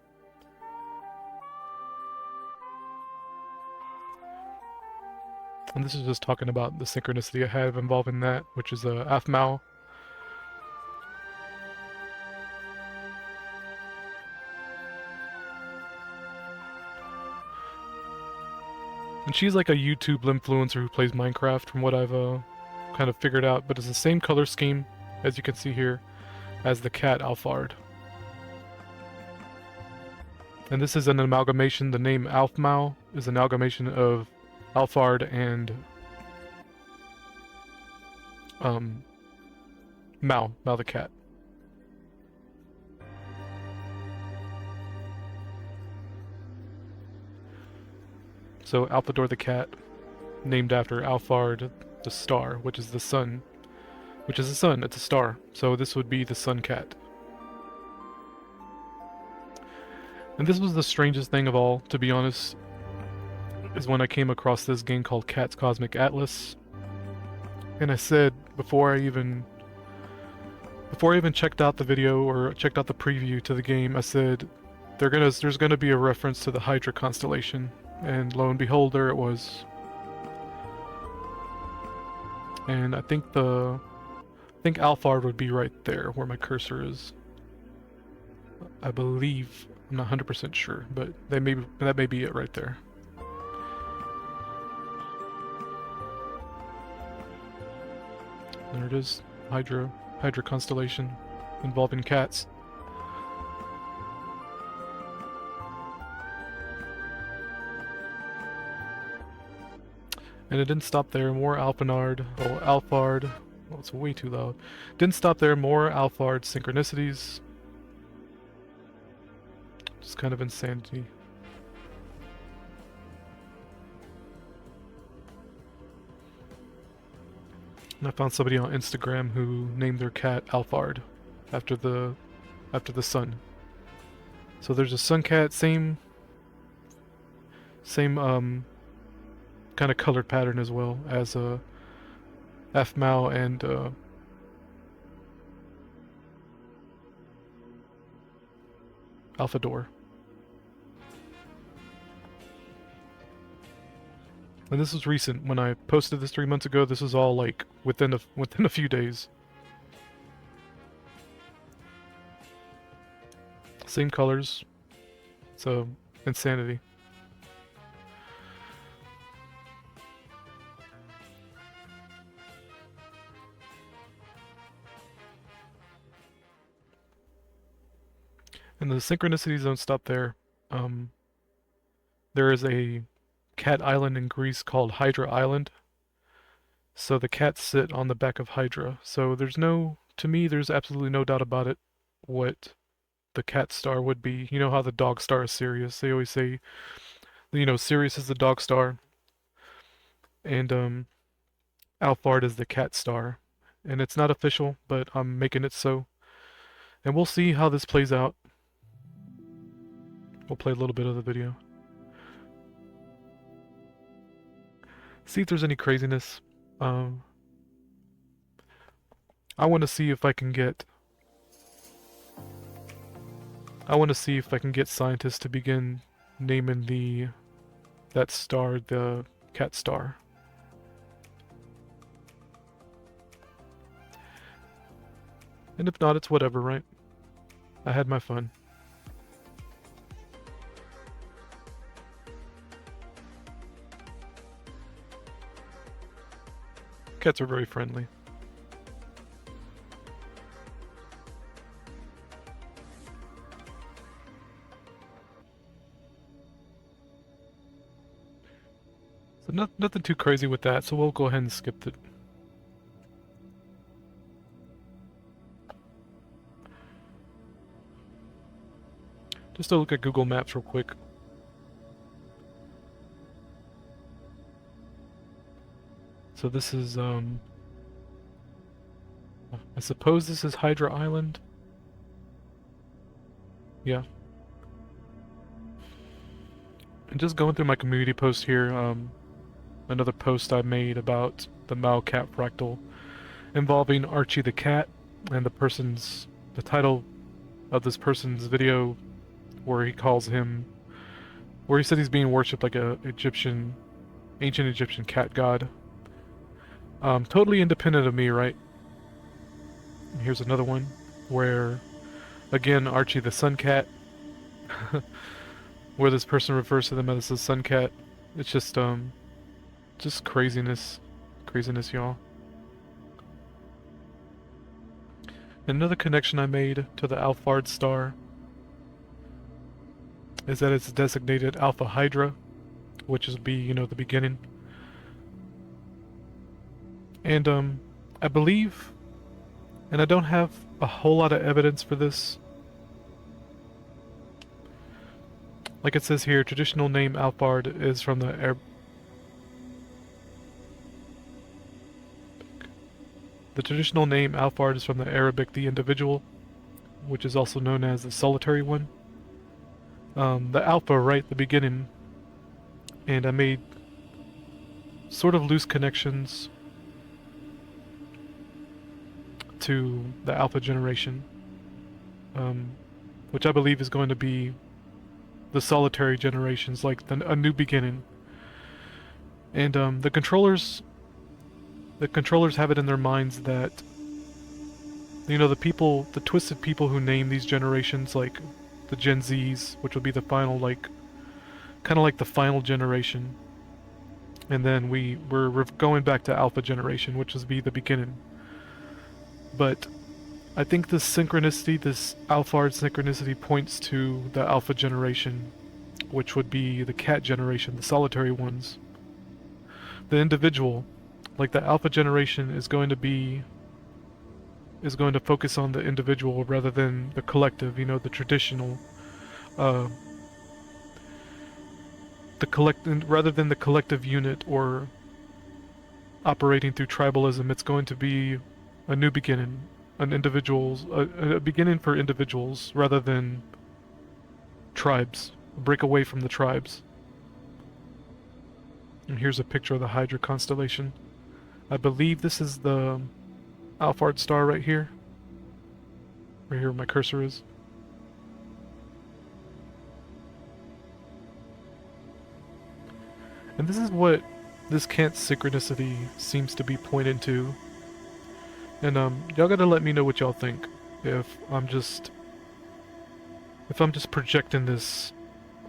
And this is just talking about the synchronicity I have involving that, which is Aphmau. And she's like a YouTube influencer who plays Minecraft, from what I've kind of figured out, but it's the same color scheme, as you can see here, as the cat Alphard. And this is an amalgamation. The name Aphmau is an amalgamation of Alphard and Mao the cat. So Alphador the cat, named after Alphard the star, which is the sun. Which is the sun, it's a star. So this would be the sun cat. And this was the strangest thing of all, to be honest, is when I came across this game called Cat's Cosmic Atlas. And I said, before I even checked out the video or checked out the preview to the game, I said, there's gonna be a reference to the Hydra constellation. And lo and behold, there it was. And I think Alphard would be right there where my cursor is. I believe, I'm not 100% sure, but that may be it right there. There it is, Hydra constellation involving cats. And it didn't stop there. More Alphard. Well, it's way too loud. Didn't stop there. More Alphard synchronicities. Just kind of insanity. And I found somebody on Instagram who named their cat Alphard after the sun. So there's a sun cat, same kind of colored pattern as well as Aphmau and Alphador. And this was recent. When I posted this 3 months ago, this was all like within a few days. Same colors. So insanity. And the synchronicities don't stop there. There is a cat island in Greece called Hydra Island. So the cats sit on the back of Hydra. So to me, there's absolutely no doubt about it what the cat star would be. You know how the dog star is Sirius. They always say, you know, Sirius is the dog star. And Alphard is the cat star. And it's not official, but I'm making it so. And we'll see how this plays out. We'll play a little bit of the video. See if there's any craziness. I want to see if I can get scientists to begin naming that star the cat star. And if not, it's whatever, right? I had my fun. Cats are very friendly. So nothing too crazy with that, so we'll go ahead and skip it. Just to look at Google Maps real quick. So this is, I suppose this is Hydra Island? Yeah. And just going through my community post here, another post I made about the Mao cat fractal involving Archie the cat, and the title of this person's video where he calls him, where he said he's being worshipped like a ancient Egyptian cat god. Totally independent of me, right? And here's another one where, again, Archie the sun cat, where this person refers to them as the sun cat. It's just craziness, y'all. Another connection I made to the Alphard star is that it's designated Alpha Hydra, which is the beginning. And I believe, and I don't have a whole lot of evidence for this. Like it says here, traditional name Alphard is from the traditional name Alphard is from the Arabic the individual, which is also known as the solitary one. The alpha right at the beginning, and I made sort of loose connections to the alpha generation, which I believe is going to be the solitary generations, like a new beginning. And the controllers have it in their minds that, the twisted people who name these generations, like the Gen Zs, which will be the final, kind of like the final generation, and then we're going back to alpha generation, which will be the beginning. But I think this synchronicity, this Alphard synchronicity, points to the alpha generation, which would be the cat generation, the solitary ones. The individual, like the alpha generation, is going to focus on the individual rather than the collective, the traditional, rather than the collective unit or operating through tribalism. It's going to be a new beginning, a beginning for individuals rather than tribes, a break away from the tribes. And here's a picture of the Hydra constellation. I believe this is the Alphard star right here. Right here where my cursor is. And this is what this Kant synchronicity seems to be pointing to. And y'all gotta let me know what y'all think. If I'm just projecting this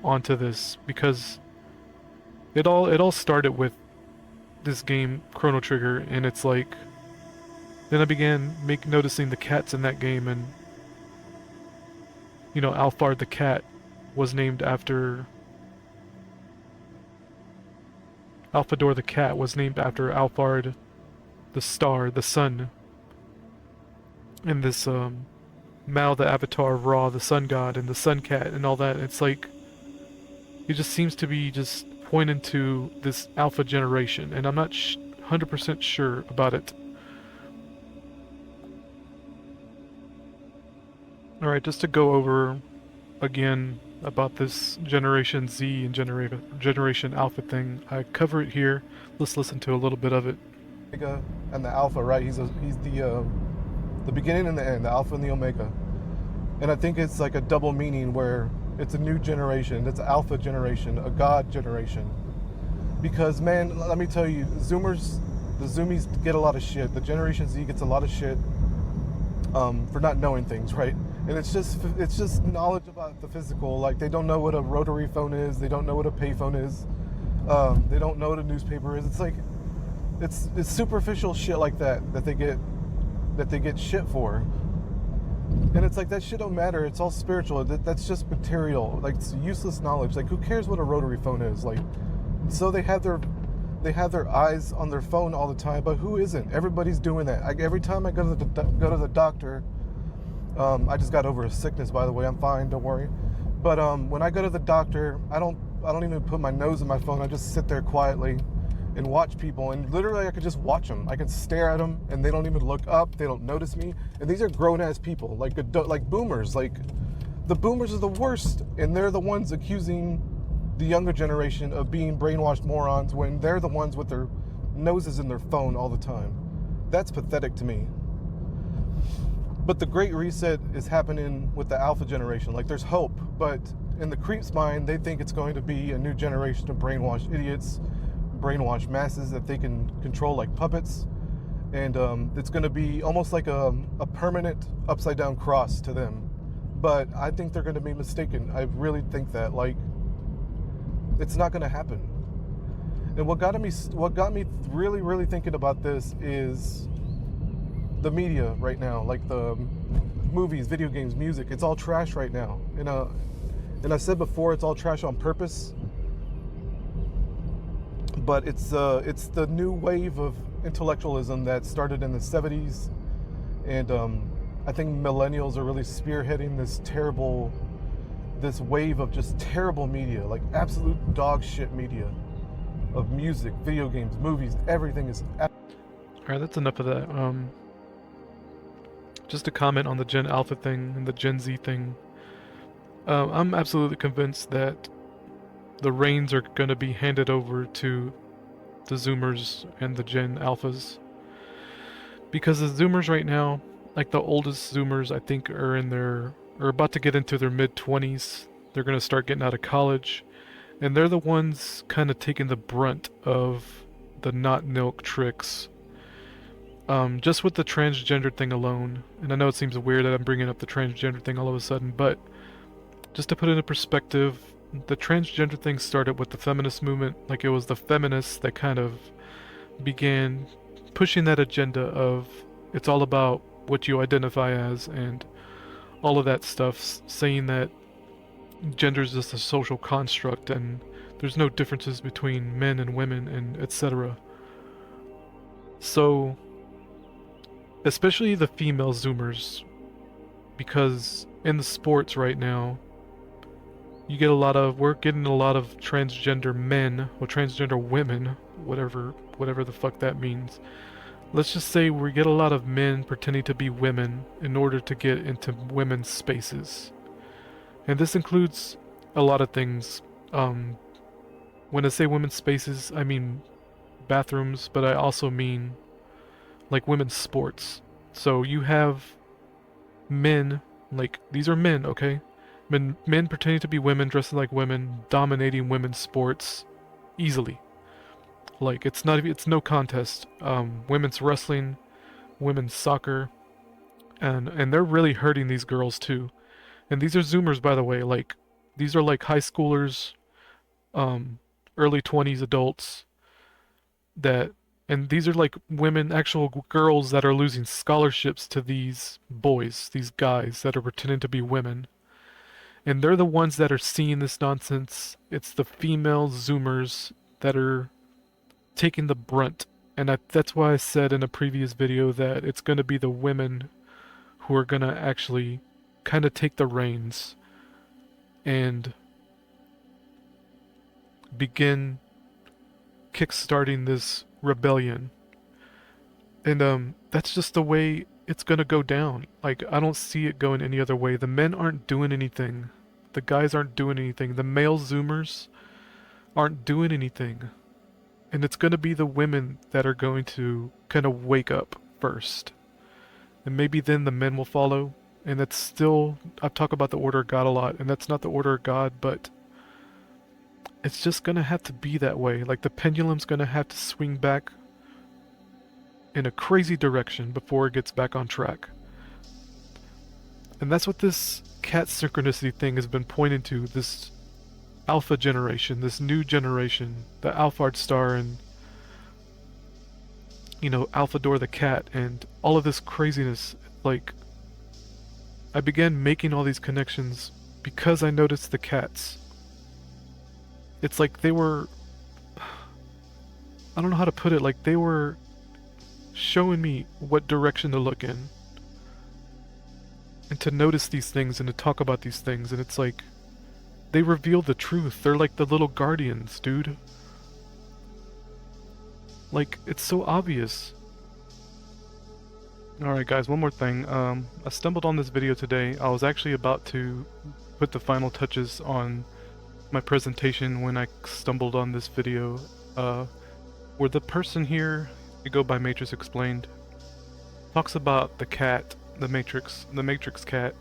onto this, because it all started with this game Chrono Trigger, and it's like, then I began noticing the cats in that game, and Alphard the cat was named after Alphador the cat was named after Alphard the star, the sun. And this Mao the avatar of Ra, the sun god, and the sun cat and all that. It's like, it just seems to be just pointing to this alpha generation, and I'm not 100% sure about it. Alright, just to go over again about this Generation Z and Generation Alpha thing, I cover it here. Let's listen to a little bit of it. And the Alpha, right? He's the beginning and the end, the Alpha and the Omega. And I think it's like a double meaning where it's a new generation, it's an Alpha generation, a God generation. Because, man, let me tell you, the Zoomies get a lot of shit. The Generation Z gets a lot of shit for not knowing things, right? And it's just knowledge about the physical. Like, they don't know what a rotary phone is, they don't know what a payphone is, they don't know what a newspaper is. It's like, it's superficial shit like that they get shit for. And it's like, that shit don't matter. It's all spiritual. That's just material. Like, it's useless knowledge. Like, who cares what a rotary phone is? Like, so they have their eyes on their phone all the time, but who isn't? Everybody's doing that. Every time I go to the doctor, I just got over a sickness, by the way. I'm fine, don't worry. But when I go to the doctor, I don't even put my nose in my phone. I just sit there quietly and watch people, and literally I could just watch them. I can stare at them, and they don't even look up. They don't notice me. And these are grown-ass people, like boomers. Like, the boomers are the worst, and they're the ones accusing the younger generation of being brainwashed morons when they're the ones with their noses in their phone all the time. That's pathetic to me. But the Great Reset is happening with the Alpha generation. Like, there's hope, but in the creep's mind, they think it's going to be a new generation of brainwashed idiots, brainwashed masses that they can control like puppets. And it's going to be almost like a permanent upside down cross to them. But I think they're going to be mistaken. I really think that. Like, it's not going to happen. And what got me really, really thinking about this is the media right now, like the movies, video games, music. It's all trash right now. And I said before, it's all trash on purpose. But it's the new wave of intellectualism that started in the 70s, and I think millennials are really spearheading this wave of just terrible media, like absolute dog shit media, of music, video games, movies, everything is. All right, that's enough of that. Just to comment on the Gen Alpha thing and the Gen Z thing. I'm absolutely convinced that the reins are going to be handed over to the Zoomers and the Gen Alphas. Because the Zoomers right now, like the oldest Zoomers, I think are about to get into their mid-20s. They're going to start getting out of college. And they're the ones kind of taking the brunt of the not milk tricks. Just with the transgender thing alone. And I know it seems weird that I'm bringing up the transgender thing all of a sudden, but just to put it in perspective, the transgender thing started with the feminist movement. Like, it was the feminists that kind of began pushing that agenda of it's all about what you identify as and all of that stuff, saying that gender is just a social construct and there's no differences between men and women and etc. So, especially the female Zoomers, because in the sports right now, we're getting a lot of transgender men, or transgender women, whatever the fuck that means. Let's just say we get a lot of men pretending to be women in order to get into women's spaces. And this includes a lot of things. When I say women's spaces, I mean bathrooms, but I also mean like women's sports. So you have men, like, these are men, okay? Men pretending to be women, dressing like women, dominating women's sports easily. Like, it's no contest. Women's wrestling, women's soccer, and they're really hurting these girls too. And these are Zoomers, by the way. Like, these are like high schoolers, early 20s adults and these are like women, actual girls that are losing scholarships to these boys, these guys that are pretending to be women. And they're the ones that are seeing this nonsense. It's the female Zoomers that are taking the brunt. And that's why I said in a previous video that it's going to be the women who are going to actually kind of take the reins and begin kickstarting this rebellion. And that's just the way it's gonna go down. Like, I don't see it going any other way. The men aren't doing anything. The guys aren't doing anything. The male Zoomers aren't doing anything. And it's gonna be the women that are going to kind of wake up first. And maybe then the men will follow. And that's still, I've talked about the order of God a lot, and that's not the order of God, but it's just gonna have to be that way. Like, the pendulum's gonna have to swing back in a crazy direction before it gets back on track. And that's what this cat synchronicity thing has been pointing to, this alpha generation, this new generation, the Alphard star and, Alphador the cat and all of this craziness. Like, I began making all these connections because I noticed the cats. It's like they were, I don't know how to put it, like they were showing me what direction to look in. And to notice these things and to talk about these things, and it's like, they reveal the truth. They're like the little guardians, dude. Like, it's so obvious. Alright guys, one more thing. I stumbled on this video today. I was actually about to put the final touches on my presentation when I stumbled on this video, where the person here, we go by Matrix Explained, talks about the cat, the Matrix cat,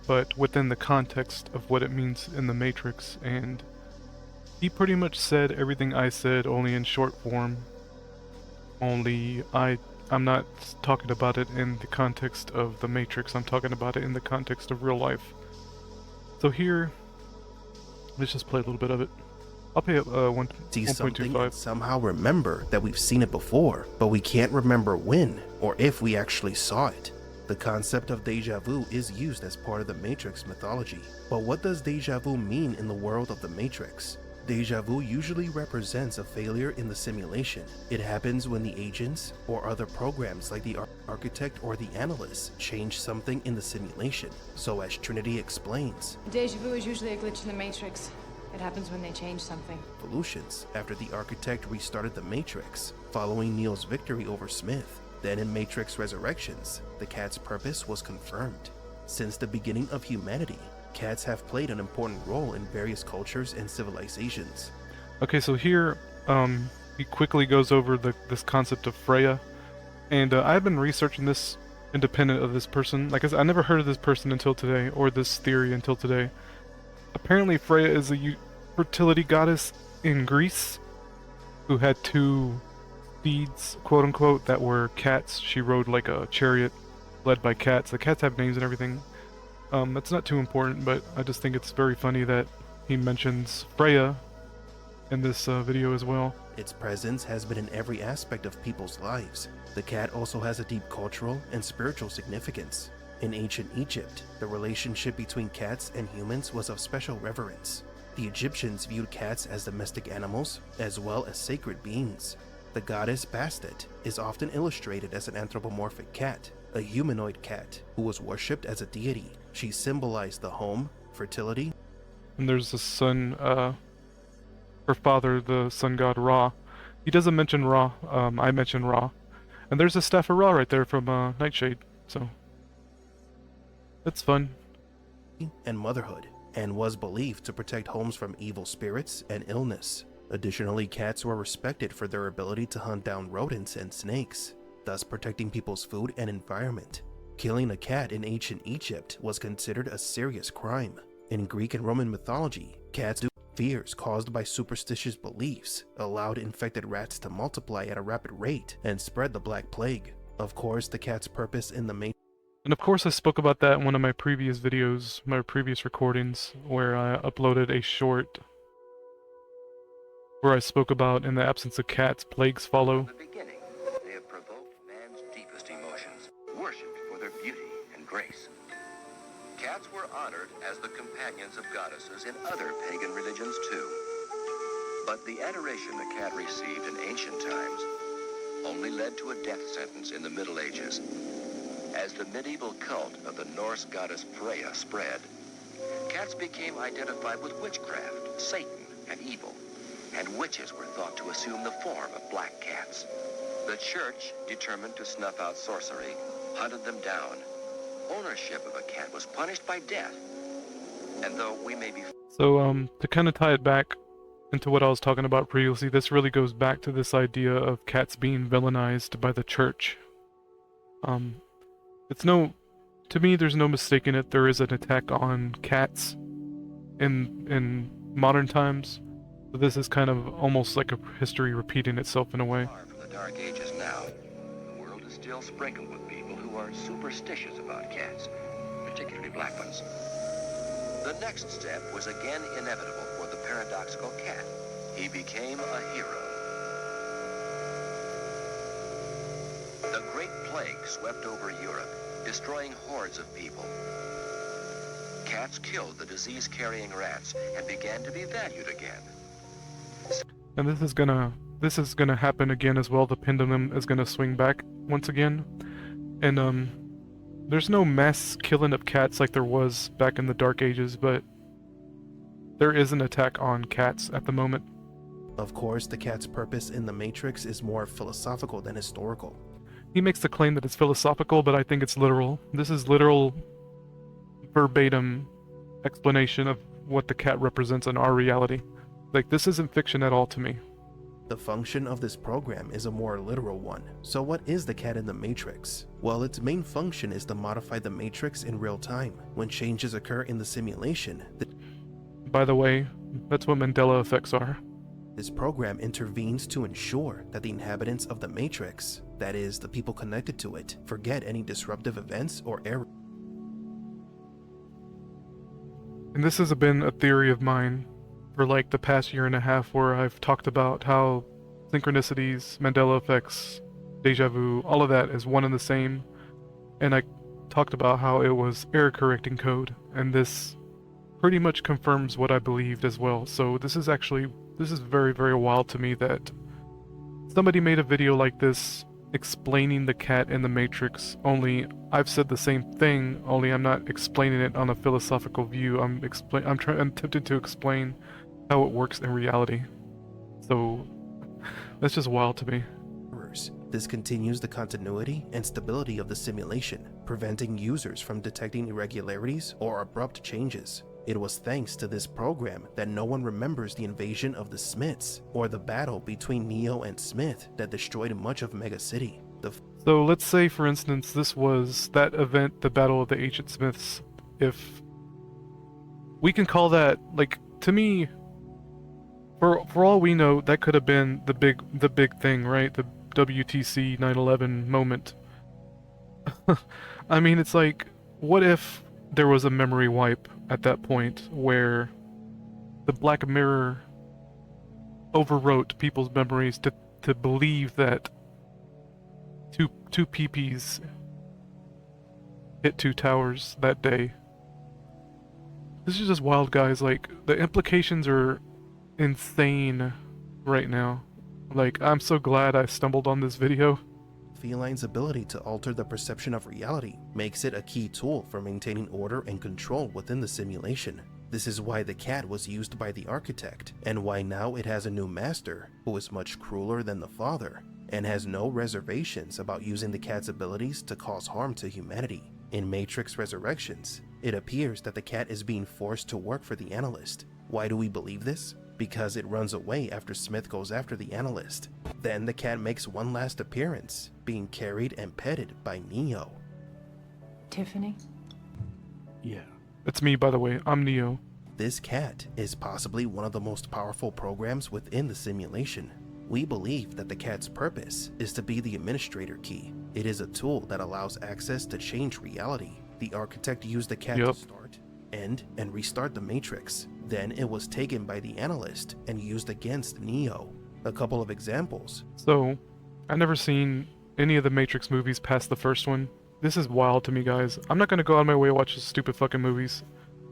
but within the context of what it means in the Matrix, and he pretty much said everything I said, only in short form. Only I'm not talking about it in the context of the Matrix, I'm talking about it in the context of real life. So here, let's just play a little bit of it. I'll pay up see something 1.25. and somehow remember that we've seen it before, but we can't remember when or if we actually saw it. The concept of deja vu is used as part of the Matrix mythology. But what does deja vu mean in the world of the Matrix? Deja vu usually represents a failure in the simulation. It happens when the agents or other programs like the architect or the analyst change something in the simulation. So as Trinity explains, Deja vu is usually a glitch in the Matrix. It happens when they change something. evolutions after the architect restarted the Matrix, following Neo's victory over Smith. Then in Matrix Resurrections, the cat's purpose was confirmed. Since the beginning of humanity, cats have played an important role in various cultures and civilizations. Okay, so here, he quickly goes over this concept of Freya, and I've been researching this independent of this person. Like I said, I never heard of this person until today, or this theory until today. Apparently Freya is a fertility goddess in Greece, who had two steeds, quote-unquote, that were cats. She rode like a chariot led by cats. The cats have names and everything. That's not too important, but I just think it's very funny that he mentions Freya in this video as well. Its presence has been in every aspect of people's lives. The cat also has a deep cultural and spiritual significance. In ancient Egypt, the relationship between cats and humans was of special reverence. The Egyptians viewed cats as domestic animals, as well as sacred beings. The goddess Bastet is often illustrated as an anthropomorphic cat, a humanoid cat who was worshipped as a deity. She symbolized the home, fertility, And there's the sun, her father, the sun god Ra. He doesn't mention Ra, I mention Ra. And there's a staff of Ra right there from Nightshade, so it's fun. and motherhood, and was believed to protect homes from evil spirits and illness. Additionally, cats were respected for their ability to hunt down rodents and snakes, thus protecting people's food and environment. Killing a cat in ancient Egypt was considered a serious crime. In Greek and Roman mythology, cats do fears caused by superstitious beliefs allowed infected rats to multiply at a rapid rate and spread the Black Plague. Of course, the cat's purpose in the main And of course I spoke about that in one of my previous videos, my previous recordings, where I uploaded a short where I spoke about, in the absence of cats, plagues follow. Beginning, they have provoked man's deepest emotions, worshipped for their beauty and grace. Cats were honored as the companions of goddesses in other pagan religions too. But the adoration the cat received in ancient times only led to a death sentence in the Middle Ages. As the medieval cult of the Norse goddess Freya spread, cats became identified with witchcraft, Satan, and evil. And witches were thought to assume the form of black cats. The church, determined to snuff out sorcery, hunted them down. Ownership of a cat was punished by death. And though we may be... So, to kind of tie it back into what I was talking about previously, this really goes back to this idea of cats being villainized by the church. To me, there's no mistaking it. There is an attack on cats in modern times. So this is kind of almost like a history repeating itself in a way. From the Dark Ages now, the world is still sprinkled with people who are superstitious about cats, particularly black ones. The next step was again inevitable for the paradoxical cat. He became a hero. The Great Plague swept over Europe, destroying hordes of people. Cats killed the disease-carrying rats and began to be valued again. And this is gonna happen again as well. The pendulum is gonna swing back once again. And there's no mass killing of cats like there was back in the Dark Ages, but there is an attack on cats at the moment. Of course, the cat's purpose in the Matrix is more philosophical than historical. He makes the claim that it's philosophical, but I think it's literal. This is literal, verbatim explanation of what the cat represents in our reality. Like, this isn't fiction at all to me. The function of this program is a more literal one. So what is the cat in the Matrix? Well, its main function is to modify the Matrix in real time. When changes occur in the simulation, By the way, that's what Mandela effects are. This program intervenes to ensure that the inhabitants of the Matrix, that is, the people connected to it, forget any disruptive events or errors. And this has been a theory of mine for like the past year and a half, where I've talked about how synchronicities, Mandela effects, deja vu, all of that is one and the same. And I talked about how it was error correcting code, and this pretty much confirms what I believed as well. So this is very, very wild to me that somebody made a video like this explaining the cat in the Matrix, only I've said the same thing, only I'm not explaining it on a philosophical view. I'm tempted to explain how it works in reality. So that's just wild to me. This continues the continuity and stability of the simulation, preventing users from detecting irregularities or abrupt changes. It was thanks to this program that no one remembers the invasion of the Smiths or the battle between Neo and Smith that destroyed much of Mega City. So let's say, for instance, this was that event, the Battle of the Ancient Smiths. If we can call that, like, to me, for all we know, that could have been the big thing, right? The WTC 9/11 moment. I mean, it's like, what if there was a memory wipe at that point where the Black Mirror overwrote people's memories to believe that two PPs hit two towers that day. This is just wild, guys. Like, the implications are insane right now. Like, I'm so glad I stumbled on this video. Feline's ability to alter the perception of reality makes it a key tool for maintaining order and control within the simulation. This is why the cat was used by the architect, and why now it has a new master who is much crueler than the father, and has no reservations about using the cat's abilities to cause harm to humanity. In Matrix Resurrections, it appears that the cat is being forced to work for the analyst. Why do we believe this? Because it runs away after Smith goes after the analyst. Then the cat makes one last appearance, being carried and petted by Neo. Tiffany? Yeah. It's me, by the way. I'm Neo. This cat is possibly one of the most powerful programs within the simulation. We believe that the cat's purpose is to be the administrator key. It is a tool that allows access to change reality. The architect used the cat to start, end, and restart the Matrix. Then it was taken by the analyst and used against Neo. A couple of examples. So, I've never seen any of the Matrix movies past the first one. This is wild to me, guys. I'm not gonna go out of my way to watch these stupid fucking movies.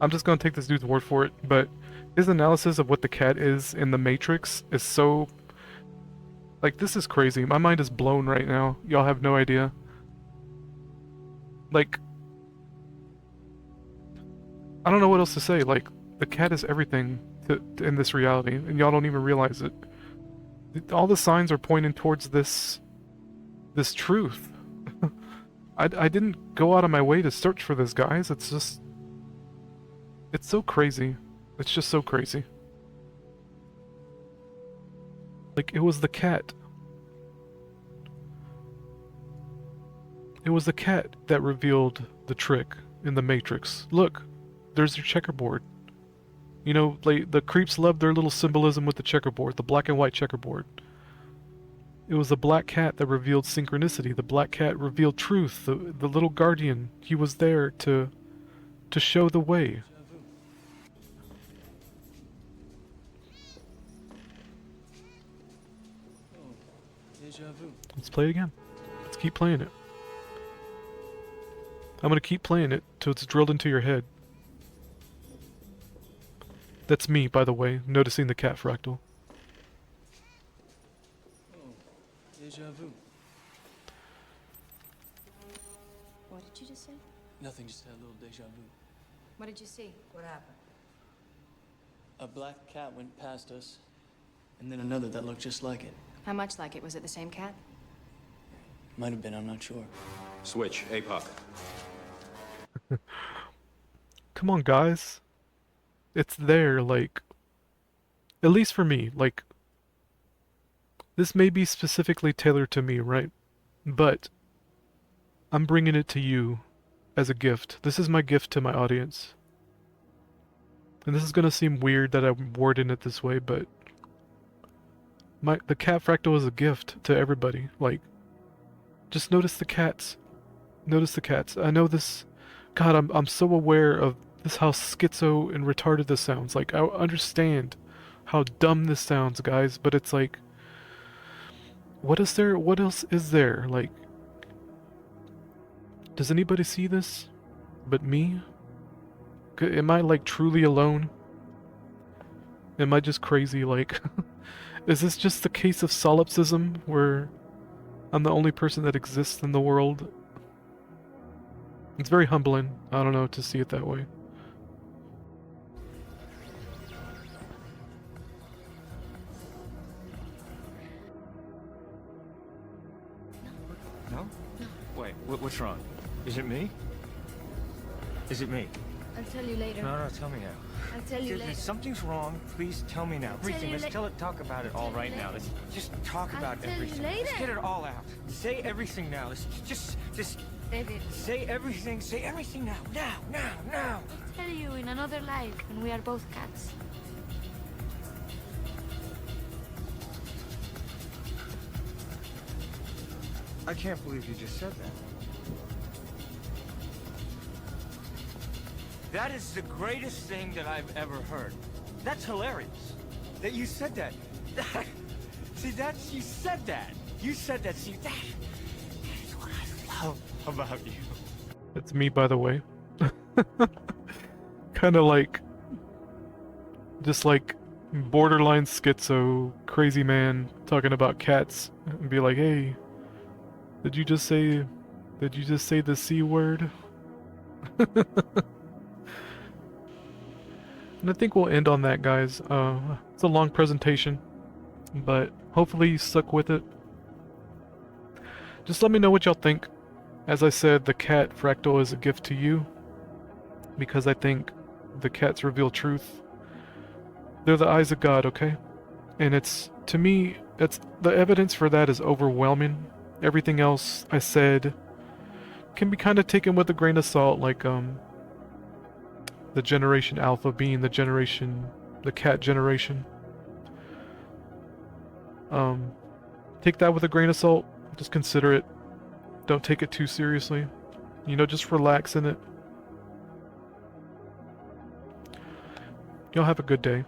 I'm just gonna take this dude's word for it, but his analysis of what the cat is in the Matrix is so... like, this is crazy. My mind is blown right now. Y'all have no idea. Like, I don't know what else to say. Like, the cat is everything in this reality, and y'all don't even realize it. All the signs are pointing towards this truth. I didn't go out of my way to search for this, guys. It's just... it's so crazy. It's just so crazy. Like, it was the cat. It was the cat that revealed the trick in the Matrix. Look, there's your checkerboard. You know, like, the creeps love their little symbolism with the checkerboard, the black and white checkerboard. It was the black cat that revealed synchronicity. The black cat revealed truth. The little guardian, he was there to show the way. Let's play it again. Let's keep playing it. I'm gonna keep playing it till it's drilled into your head. That's me, by the way, noticing the cat fractal. Deja vu. What did you just say? Nothing, just had a little deja vu. What did you see? What happened? A black cat went past us, and then another that looked just like it. How much like it? Was it the same cat? Might have been, I'm not sure. Switch, APOC. Come on, guys. It's there, like... At least for me, like... This may be specifically tailored to me, right? But... I'm bringing it to you as a gift. This is my gift to my audience. And this is gonna seem weird that I'm wording it this way, but... The cat fractal is a gift to everybody. Like... Just notice the cats. Notice the cats. I know this... God, I'm so aware of this, how schizo and retarded this sounds. Like, I understand how dumb this sounds, guys, but it's like... What is there? What else is there? Like... Does anybody see this but me? Am I, like, truly alone? Am I just crazy? Like... Is this just the case of solipsism, where I'm the only person that exists in the world? It's very humbling, I don't know, to see it that way. No? Wait, what's wrong? Is it me? Is it me? I'll tell you later. No, tell me now. I'll tell you later. Something's wrong. Please tell me now. Everything. Let's talk about it all right now. Let's just talk about everything. Let's get it all out. Say everything now. Let's just David. say everything. Say everything now. Now. I'll tell you in another life when we are both cats. I can't believe you just said that. That is the greatest thing that I've ever heard. That's hilarious. That you said that. See, you said that. You said that. See, that is what I love about you. It's me, by the way. Kind of like... Just like borderline schizo, crazy man talking about cats. And be like, hey, did you just say the C word? And I think we'll end on that, guys. It's a long presentation, but hopefully you stuck with it. Just let me know what y'all think. As I said, the cat fractal is a gift to you, because I think the cats reveal truth. They're the eyes of God, okay? And it's, to me, the evidence for that is overwhelming. Everything else I said can be kind of taken with a grain of salt, like, the generation Alpha being the cat generation. Take that with a grain of salt. Just consider it. Don't take it too seriously. You know, just relax in it. Y'all have a good day.